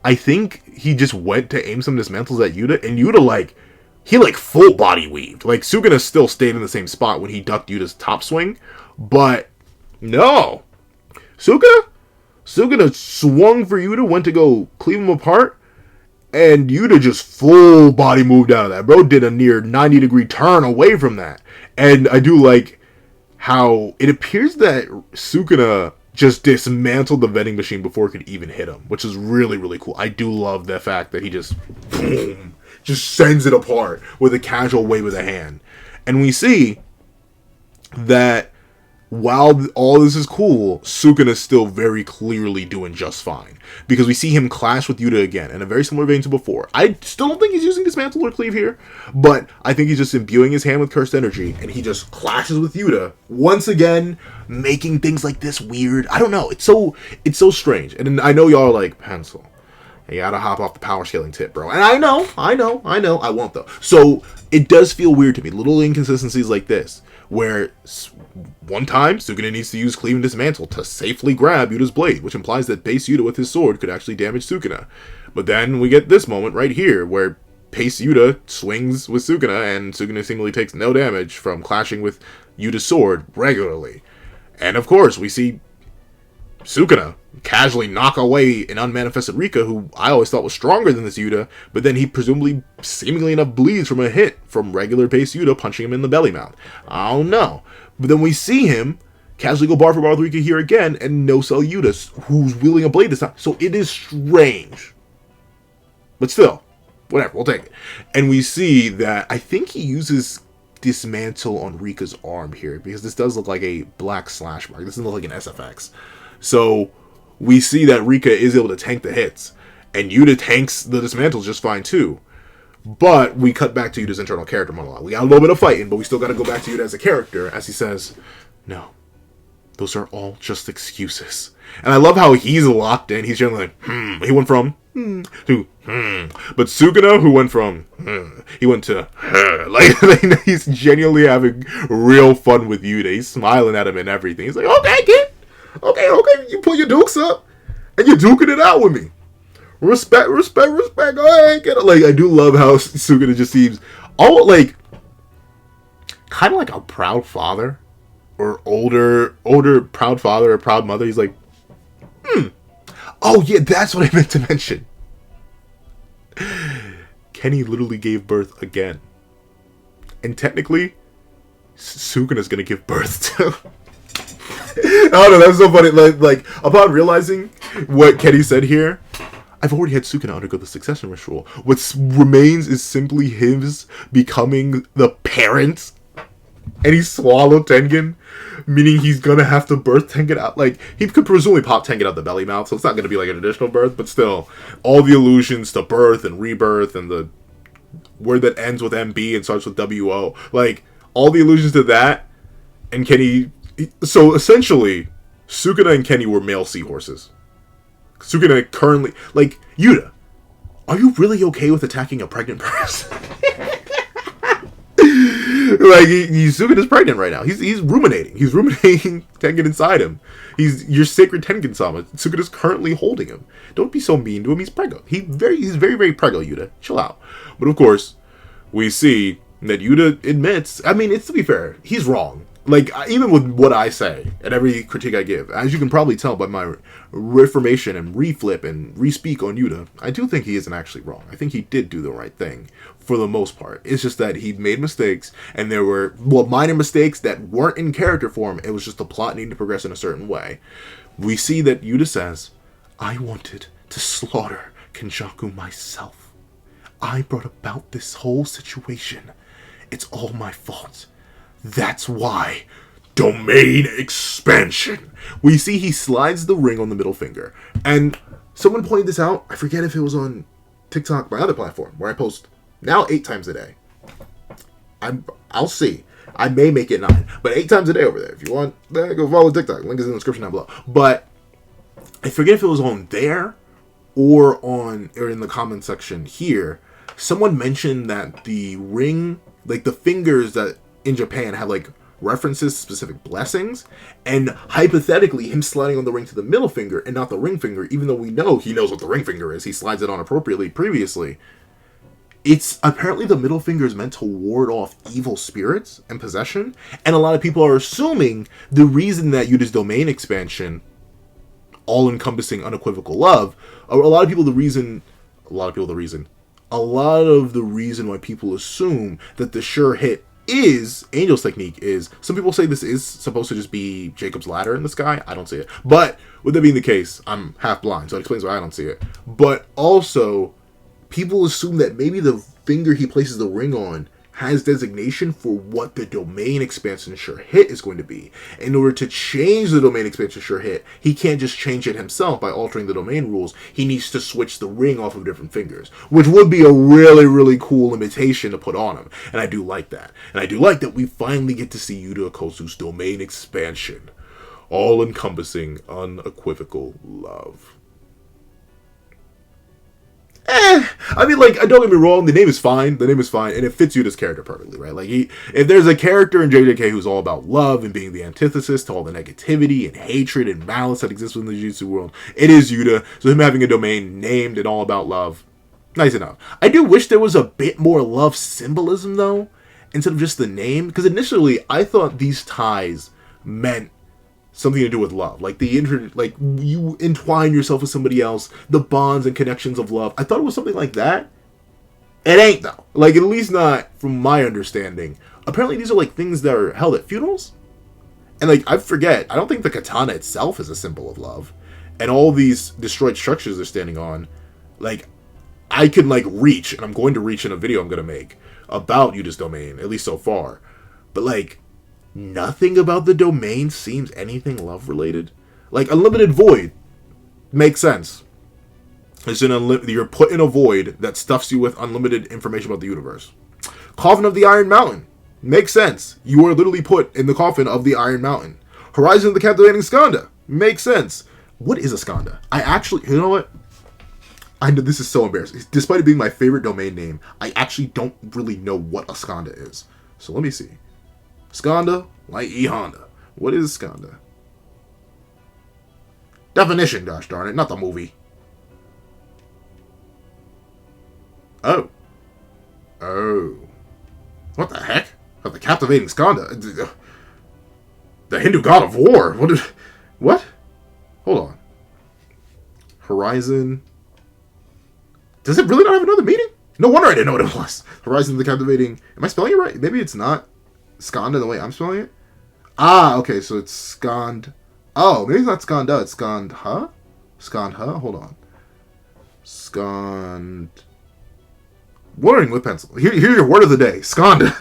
I think he just went to aim some dismantles at Yuta, and Yuta he full body weaved. Like Sukuna still stayed in the same spot when he ducked Yuta's top swing, but no. Sukuna swung for Yuta, went to go cleave him apart, and Yuta just full body moved out of that. Bro did a near 90-degree turn away from that. And I do like how it appears that Sukuna just dismantled the vending machine before it could even hit him, which is really, really cool. I do love the fact that he just, boom, just sends it apart with a casual wave of the hand. And we see that while all this is cool, Sukuna is still very clearly doing just fine. Because we see him clash with Yuta again, in a very similar vein to before. I still don't think he's using Dismantle or Cleave here, but I think he's just imbuing his hand with Cursed Energy, and he just clashes with Yuta, once again, making things like this weird. I don't know, it's so strange. And I know y'all are like, Pencil, you gotta hop off the power scaling tip, bro. And I know, I won't though. So, it does feel weird to me, little inconsistencies like this, where one time Sukuna needs to use Cleave and Dismantle to safely grab Yuta's blade, which implies that base Yuta with his sword could actually damage Sukuna. But then we get this moment right here where base Yuta swings with Sukuna, and Sukuna seemingly takes no damage from clashing with Yuta's sword regularly. And of course, we see Sukuna casually knock away an unmanifested Rika, who I always thought was stronger than this Yuta, but then he presumably, seemingly enough, bleeds from a hit from regular base Yuta punching him in the belly mount. I don't know. But then we see him casually go bar for bar with Rika here again, and no-sell Yuta, who's wielding a blade this time. So it is strange. But still, whatever, we'll take it. And we see that I think he uses Dismantle on Rika's arm here, because this does look like a black slash mark. This doesn't look like an SFX. So we see that Rika is able to tank the hits, and Yuta tanks the dismantles just fine too. But we cut back to Yuta's internal character monologue. We got a little bit of fighting, but we still got to go back to Yuta as a character, as he says, no, those are all just excuses. And I love how he's locked in. He's generally like, He went from to But Sukuna, who went from he went to like he's genuinely having real fun with Yuta. He's smiling at him and everything. He's like, okay, kid. Okay, you put your dukes up, and you're duking it out with me. Respect. Go ahead, get it. Like, I do love how Sukuna just seems, kind of like a proud father, or older proud father or proud mother. He's like, oh yeah, that's what I meant to mention. Kenny literally gave birth again, and technically, Sukuna's gonna give birth to. I don't know, that's so funny. Like, upon realizing what Kenny said here, I've already had Sukuna undergo the succession ritual. What remains is simply his becoming the parent, and he swallowed Tengen, meaning he's gonna have to birth Tengen out. Like, he could presumably pop Tengen out the belly mouth, so it's not gonna be like an additional birth, but still, all the allusions to birth and rebirth and the word that ends with MB and starts with WO, like, all the allusions to that, and Kenny. So essentially, Sukuna and Kenny were male seahorses. Sukuna currently, like, Yuta, are you really okay with attacking a pregnant person? Like, Sukuna's pregnant right now. He's ruminating. He's ruminating Tengen inside him. He's your sacred Tengen-sama. Sukuna's currently holding him. Don't be so mean to him. He's preggo. He's very, very preggo, Yuta. Chill out. But of course, we see that Yuta admits, I mean, it's to be fair, he's wrong. Like, even with what I say and every critique I give, as you can probably tell by my reformation and reflip and respeak on Yuta, I do think he isn't actually wrong. I think he did do the right thing for the most part. It's just that he made mistakes, and there were, minor mistakes that weren't in character form. It was just the plot needing to progress in a certain way. We see that Yuta says, I wanted to slaughter Kenjaku myself. I brought about this whole situation. It's all my fault. That's why. Domain expansion. We see he slides the ring on the middle finger. And someone pointed this out. I forget if it was on TikTok, my other platform, where I post now 8 times a day. I'll see. I may make it 9, but 8 times a day over there. If you want, go follow TikTok. Link is in the description down below. But I forget if it was on there or in the comment section here. Someone mentioned that the ring, like the fingers that in Japan have like references to specific blessings, and hypothetically him sliding on the ring to the middle finger and not the ring finger, even though we know he knows what the ring finger is, he slides it on appropriately previously. It's apparently the middle finger is meant to ward off evil spirits and possession, and a lot of people are assuming the reason that Yuta's domain expansion, all-encompassing unequivocal love, a lot of the reason why people assume that the sure hit is Angel's technique is, some people say this is supposed to just be Jacob's ladder in the sky. I don't see it. But with that being the case, I'm half blind, so it explains why I don't see it. But also, people assume that maybe the finger he places the ring on has designation for what the domain expansion sure hit is going to be. In order to change the domain expansion sure hit, he can't just change it himself by altering the domain rules. He needs to switch the ring off of different fingers, which would be a really, really cool limitation to put on him. And I do like that. And I do like that we finally get to see Yuta Okkotsu's domain expansion. All-encompassing, unequivocal love. I mean, like, don't get me wrong, the name is fine, and it fits Yuta's character perfectly, right? Like, if there's a character in JJK who's all about love and being the antithesis to all the negativity and hatred and malice that exists within the Jujutsu world, it is Yuta. So him having a domain named and all about love, nice enough. I do wish there was a bit more love symbolism, though, instead of just the name, because initially I thought these ties meant something to do with love, like like you entwine yourself with somebody else, the bonds and connections of love. I thought it was something like that. It ain't though. Like, at least not from my understanding. Apparently these are like things that are held at funerals. And like, I don't think the katana itself is a symbol of love. And all these destroyed structures they're standing on, like, I can like reach, and I'm going to reach in a video I'm going to make about Yuta's domain, at least so far. But like, nothing about the domain seems anything love related. Like, unlimited void makes sense. It's you're put in a void that stuffs you with unlimited information about the universe. Coffin of the Iron Mountain makes sense. You are literally put in the coffin of the Iron Mountain. Horizon of the Captivating Skanda makes sense. What is a Skanda? You know what? I know this is so embarrassing. Despite it being my favorite domain name, I actually don't really know what a Skanda is. So let me see. Skanda, like E Honda. What is Skanda? Definition, gosh darn it, not the movie. Oh. What the heck? Oh, the Captivating Skanda. The Hindu god of war. What? Hold on. Horizon. Does it really not have another meaning? No wonder I didn't know what it was. Horizon of the Captivating. Am I spelling it right? Maybe it's not Skanda the way I'm spelling it? Ah, okay, so it's Skand. Oh, maybe it's not Skanda, it's Skandha? Skandha? Hold on. Skand. Wording with pencil. Here's your word of the day. Skanda.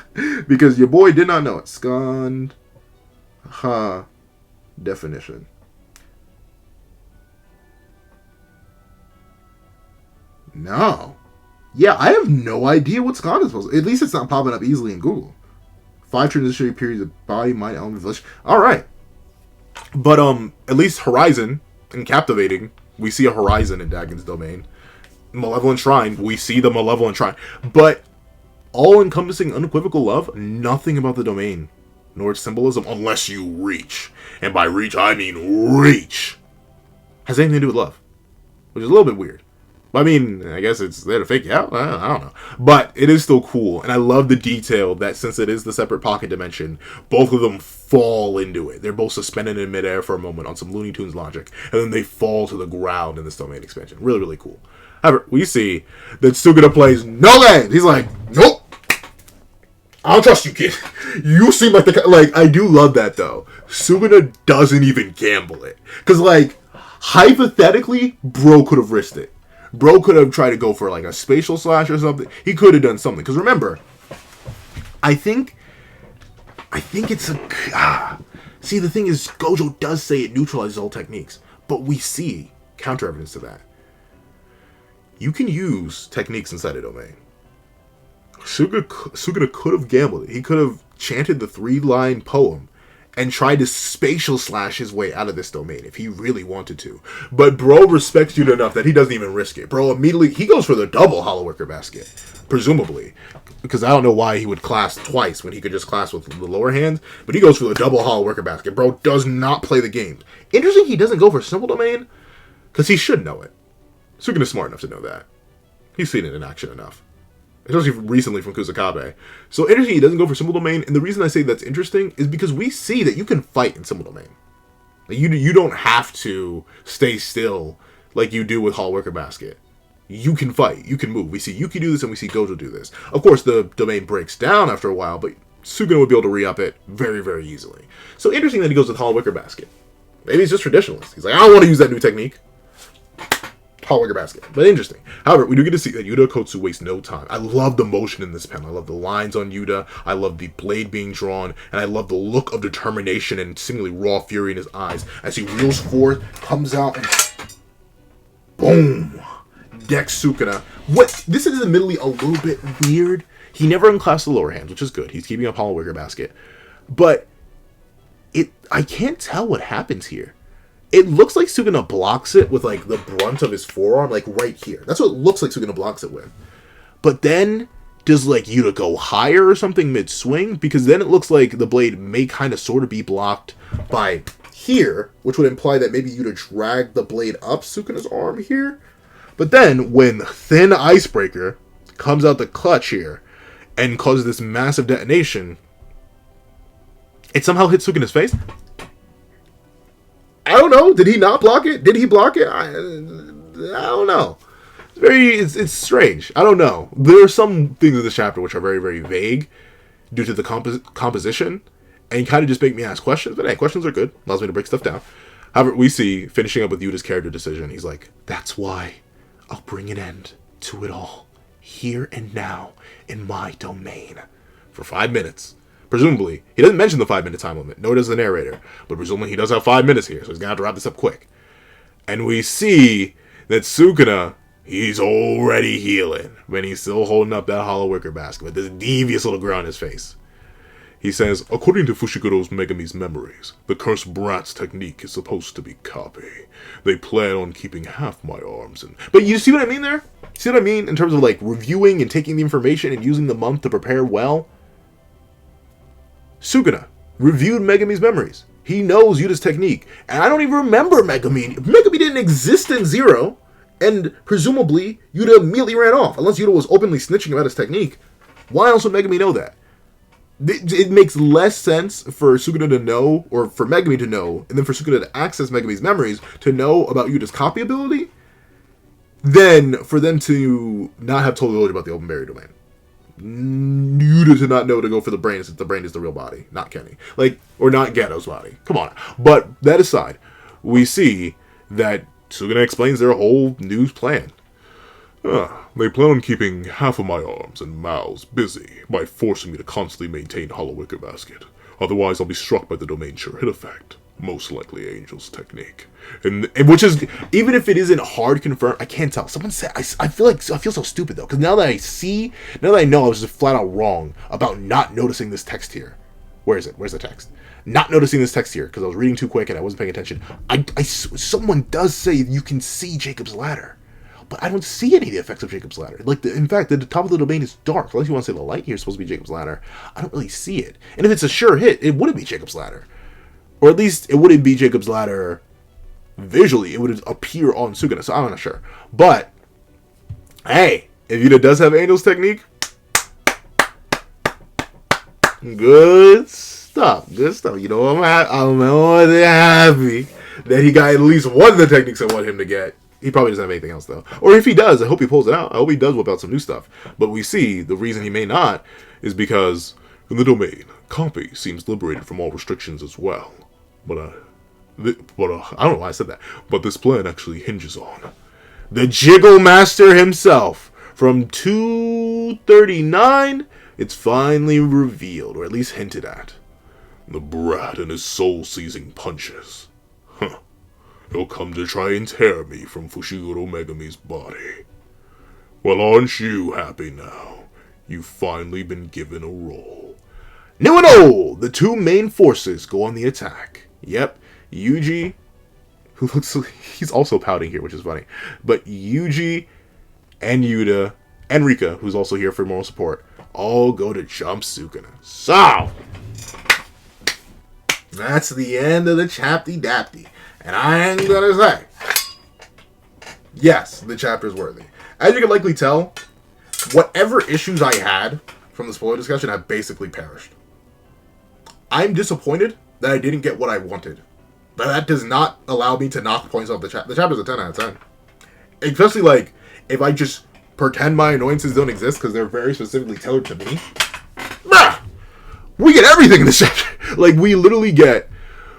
Because your boy did not know it. Skandha. Definition. No. Yeah, I have no idea what Skanda is supposed to. At least it's not popping up easily in Google. 5 transitionary periods of body, mind, element, volition. Alright. But, at least Horizon and Captivating, we see a Horizon in Dagon's domain. Malevolent Shrine, we see the Malevolent Shrine. But, all-encompassing unequivocal love, nothing about the domain, nor its symbolism, unless you reach. And by reach, I mean reach. Has anything to do with love. Which is a little bit weird. I mean, I guess it's there to fake you out. I don't know. But it is still cool. And I love the detail that since it is the separate pocket dimension, both of them fall into it. They're both suspended in midair for a moment on some Looney Tunes logic. And then they fall to the ground in this domain expansion. Really, really cool. However, we see that Sukuna plays no games. He's like, nope. I don't trust you, kid. You seem like the... Like, I do love that, though. Sukuna doesn't even gamble it. Because, like, hypothetically, bro could have risked it. Bro could have tried to go for like a spatial slash or something. He could have done something. Because remember, I think it's a... See, the thing is, Gojo does say it neutralizes all techniques. But we see counter evidence to that. You can use techniques inside a domain. Sukuna could have gambled it. He could have chanted the 3-line poem and tried to spatial slash his way out of this domain if he really wanted to. But bro respects you enough that he doesn't even risk it. Bro immediately, he goes for the double hollow worker basket, presumably. Because I don't know why he would class twice when he could just class with the lower hand. But he goes for the double hollow worker basket. Bro does not play the game. Interesting he doesn't go for simple domain, because he should know it. Sukuna's smart enough to know that. He's seen it in action enough. Especially recently from Kusakabe. So interesting he doesn't go for simple domain, and the reason I say that's interesting is because we see that you can fight in simple domain. Like you don't have to stay still like you do with Hall Worker Basket. You can fight, you can move. We see Yuki do this and we see Gojo do this. Of course the domain breaks down after a while, but Sukuna would be able to re-up it very, very easily. So interesting that he goes with Hall Worker Basket. Maybe he's just traditionalist. He's like, I don't want to use that new technique. Hall Worker Basket. But interesting. However, we do get to see that Yuta OKKOTSU wastes no time. I love the motion in this panel. I love the lines on Yuta. I love the blade being drawn. And I love the look of determination and seemingly raw fury in his eyes as he reels forth, comes out, and boom! Decks Sukuna. This is admittedly a little bit weird. He never unclasped the lower hands, which is good. He's keeping up Hall Worker Basket. But I can't tell what happens here. It looks like Sukuna blocks it with, like, the brunt of his forearm, like, right here. That's what it looks like Sukuna blocks it with. But then, does, like, Yuta go higher or something mid-swing? Because then it looks like the blade may kind of sort of be blocked by here, which would imply that maybe Yuta dragged the blade up Sukuna's arm here. But then, when Thin Icebreaker comes out the clutch here and causes this massive detonation, it somehow hits Sukuna's face. I don't know. Did he not block it? Did he block it? I don't know. It's strange. I don't know. There are some things in this chapter which are very, very vague due to the composition and kind of just make me ask questions. But hey, questions are good. Allows me to break stuff down. However, we see, finishing up with Yuta's character decision, he's like, that's why I'll bring an end to it all. Here and now in my domain. For 5 minutes. Presumably, he doesn't mention the 5-minute time limit, nor does the narrator, but presumably he does have 5 minutes here, so he's gonna have to wrap this up quick. And we see that Sukuna, he's already healing, when he's still holding up that hollow worker basket with this devious little girl on his face. He says, according to Fushiguro's Megami's memories, the cursed brat's technique is supposed to be copy. They plan on keeping half my arms and... But you see what I mean there? See what I mean in terms of, like, reviewing and taking the information and using the month to prepare well? Sukuna reviewed Megami's memories. He knows Yuta's technique. And I don't even remember Megami. Megami didn't exist in Zero. And presumably, Yuta immediately ran off. Unless Yuta was openly snitching about his technique. Why else would Megami know that? It makes less sense for Sukuna to know, or for Megami to know, and then for Sukuna to access Megami's memories to know about Yuta's copy ability, than for them to not have told Lily about the open barrier domain. Yuta to not know to go for the brain since the brain is the real body, not Kenny. Like, or not Geto's body. Come on. But that aside, we see that Sukuna explains their whole new plan. They plan on keeping half of my arms and mouths busy by forcing me to constantly maintain Hollow Wicker Basket. Otherwise, I'll be struck by the domain sure hit effect. Most likely Angel's technique. And which is, even if it isn't hard confirmed, I can't tell. Someone said, I feel so stupid though, because now that I know I was just flat out wrong about not noticing this text here. Where is it? Where's the text? Not noticing this text here, because I was reading too quick and I wasn't paying attention. Someone does say you can see Jacob's Ladder. But I don't see any of the effects of Jacob's Ladder. Like, in fact, the top of the domain is dark. Unless you want to say the light here is supposed to be Jacob's Ladder. I don't really see it. And if it's a sure hit, it wouldn't be Jacob's Ladder. Or at least it wouldn't be Jacob's Ladder visually. It would appear on Sukuna, so I'm not sure. But Hey, if Yuta does have Angel's technique, good stuff. Good stuff. You know, I'm more than happy that he got at least one of the techniques I want him to get. He probably doesn't have anything else, though. Or if he does, I hope he pulls it out. I hope he does whip out some new stuff. But we see the reason he may not is because in the domain, Compy seems liberated from all restrictions as well. But I don't know why I said that. But this plan actually hinges on the Jiggle Master himself. From 239, it's finally revealed, or at least hinted at. The brat and his soul-seizing punches. Huh. He'll come to try and tear me from Fushiguro Megami's body. Well, aren't you happy now? You've finally been given a role. New and old, the two main forces go on the attack. Yep, YUJI, who looks, he's also pouting here, which is funny. But YUJI and Yuta and Rika, who's also here for moral support, all go to jump Sukuna. So, that's the end of the Chapty Dapty. And I ain't gonna say, yes, the chapter's worthy. As you can likely tell, whatever issues I had from the spoiler discussion have basically perished. I'm disappointed that I didn't get what I wanted. But that does not allow me to knock points off the chapter. The chapter's a 10 out of 10. Especially, like, if I just pretend my annoyances don't exist because they're very specifically tailored to me. Bruh! We get everything in this chapter. Like, we literally get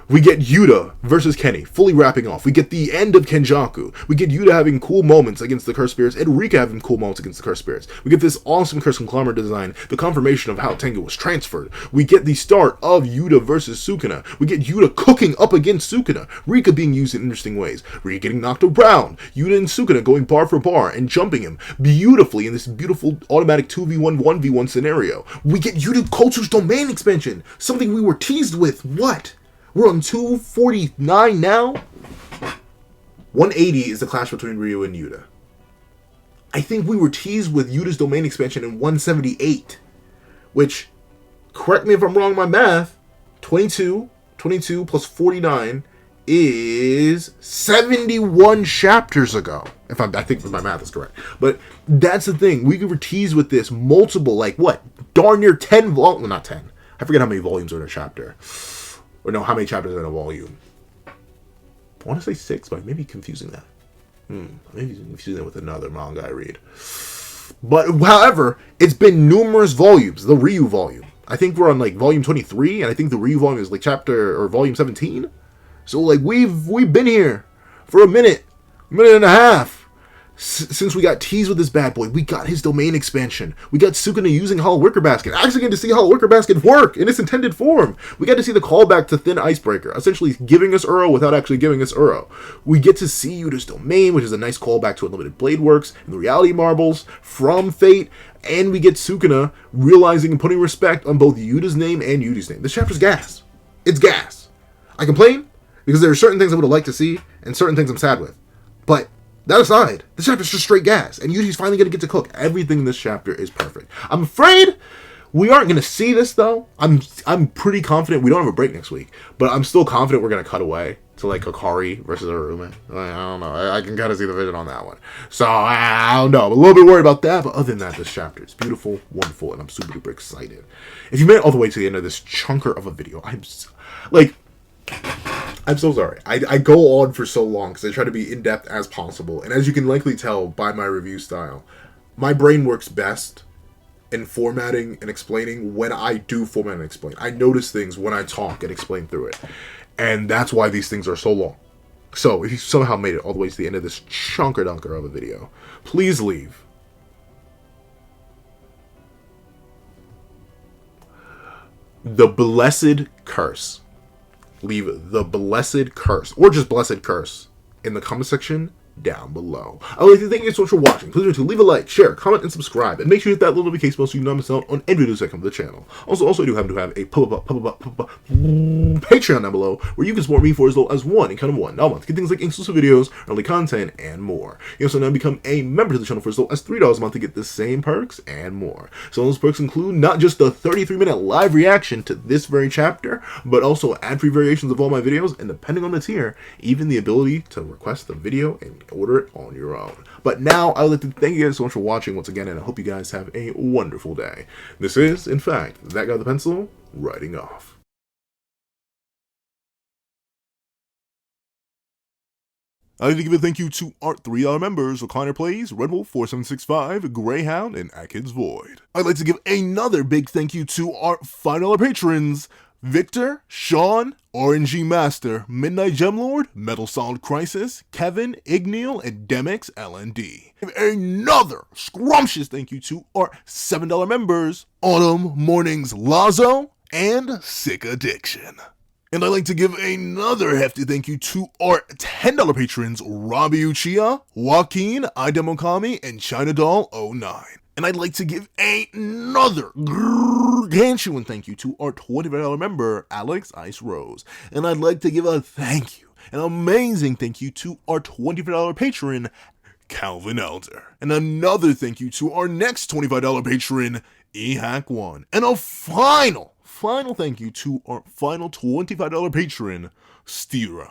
Yuta versus Kenny fully wrapping off. We get the end of Kenjaku. We get Yuta having cool moments against the Cursed Spirits, and Rika having cool moments against the Cursed Spirits. We get this awesome Cursed Conglomerate design, the confirmation of how Tengu was transferred. We get the start of Yuta versus Sukuna. We get Yuta cooking up against Sukuna. Rika being used in interesting ways. Rika getting knocked around. Yuta and Sukuna going bar for bar and jumping him beautifully in this beautiful automatic 2v1, 1v1 scenario. We get Yuta Okotsu's domain expansion. Something we were teased with. What? We're on 249 now. 180 is the clash between Ryu and Yuta. I think we were teased with Yuta's domain expansion in 178. Which, correct me if I'm wrong in my math, 22 plus 49 is 71 chapters ago. I think my math is correct. But that's the thing. We were teased with this multiple, like what? Darn near 10 volumes. Well, not 10. I forget how many volumes are in a chapter. Or no, how many chapters are in a volume? I want to say 6, but I may be confusing that. Maybe confusing that with another manga I read. But, however, it's been numerous volumes. The Ryu volume. I think we're on, like, volume 23, and I think the Ryu volume is, like, volume 17. So, like, we've been here for a minute and a half. Since we got teased with this bad boy, we got his domain expansion. We got Sukuna using Hollow Wicker Basket. Actually getting to see Hollow Wicker Basket work in its intended form. We got to see the callback to Thin Icebreaker, essentially giving us Uro without actually giving us Uro. We get to see Yuta's domain, which is a nice callback to Unlimited Blade Works and the Reality Marbles from Fate. And we get Sukuna realizing and putting respect on both Yuta's name and Yuji's name. This chapter's gas. It's gas. I complain because there are certain things I would have liked to see and certain things I'm sad with. But that aside, this chapter's just straight gas, and Yuji's finally going to get to cook. Everything in this chapter is perfect. I'm afraid we aren't going to see this, though. I'm pretty confident we don't have a break next week, but I'm still confident we're going to cut away to, like, Hikari versus RYOMEN. I don't know. I can kind of see the vision on that one. So, I don't know. I'm a little bit worried about that, but other than that, this chapter is beautiful, wonderful, and I'm super duper excited. If you made it all the way to the end of this chunker of a video, I'm so sorry. I go on for so long because I try to be in-depth as possible. And as you can likely tell by my review style, my brain works best in formatting and explaining when I do format and explain. I notice things when I talk and explain through it. And that's why these things are so long. So, if you somehow made it all the way to the end of this chunker-dunker of a video, please leave the blessed curse. Leave the blessed curse, or just blessed curse, in the comment section down below. I would like to thank you so much for watching. Please remember to leave a like, share, comment, and subscribe. And make sure you hit that little notification bell so you don't miss out on any videos that come to the channel. Also, I do happen to have a Patreon down below where you can support me for as low as $1 a month. Get things like exclusive videos, early content, and more. You also now become a member to the channel for as low as $3 a month to get the same perks and more. So those perks include not just the 33-minute live reaction to this very chapter, but also ad-free variations of all my videos, and depending on the tier, even the ability to request the video and order it on your own. But now, I would like to thank you guys so much for watching once again, and I hope you guys have a wonderful day. This is, in fact, that guy with the pencil, writing off. I'd like to give a thank you to our $3 members, Recliner Plays, Red Wolf 4765, Greyhound, and Atkins Void. I'd like to give another big thank you to our $5 patrons, Victor, Sean, RNG Master, Midnight Gemlord, Metal Solid Crisis, Kevin, Igneal, and Demix LND. Another scrumptious thank you to our $7 members, Autumn, Mornings, Lazo, and Sick Addiction. And I'd like to give another hefty thank you to our $10 patrons, Robbie Uchiha, Joaquin, Idemokami, and China Doll 09. And I'd like to give another gargantuan thank you to our $25 member, Alex Ice Rose. And I'd like to give a thank you, an amazing thank you to our $25 patron, Calvin Elder. And another thank you to our next $25 patron, eHack1. And a final thank you to our final $25 patron, Stira.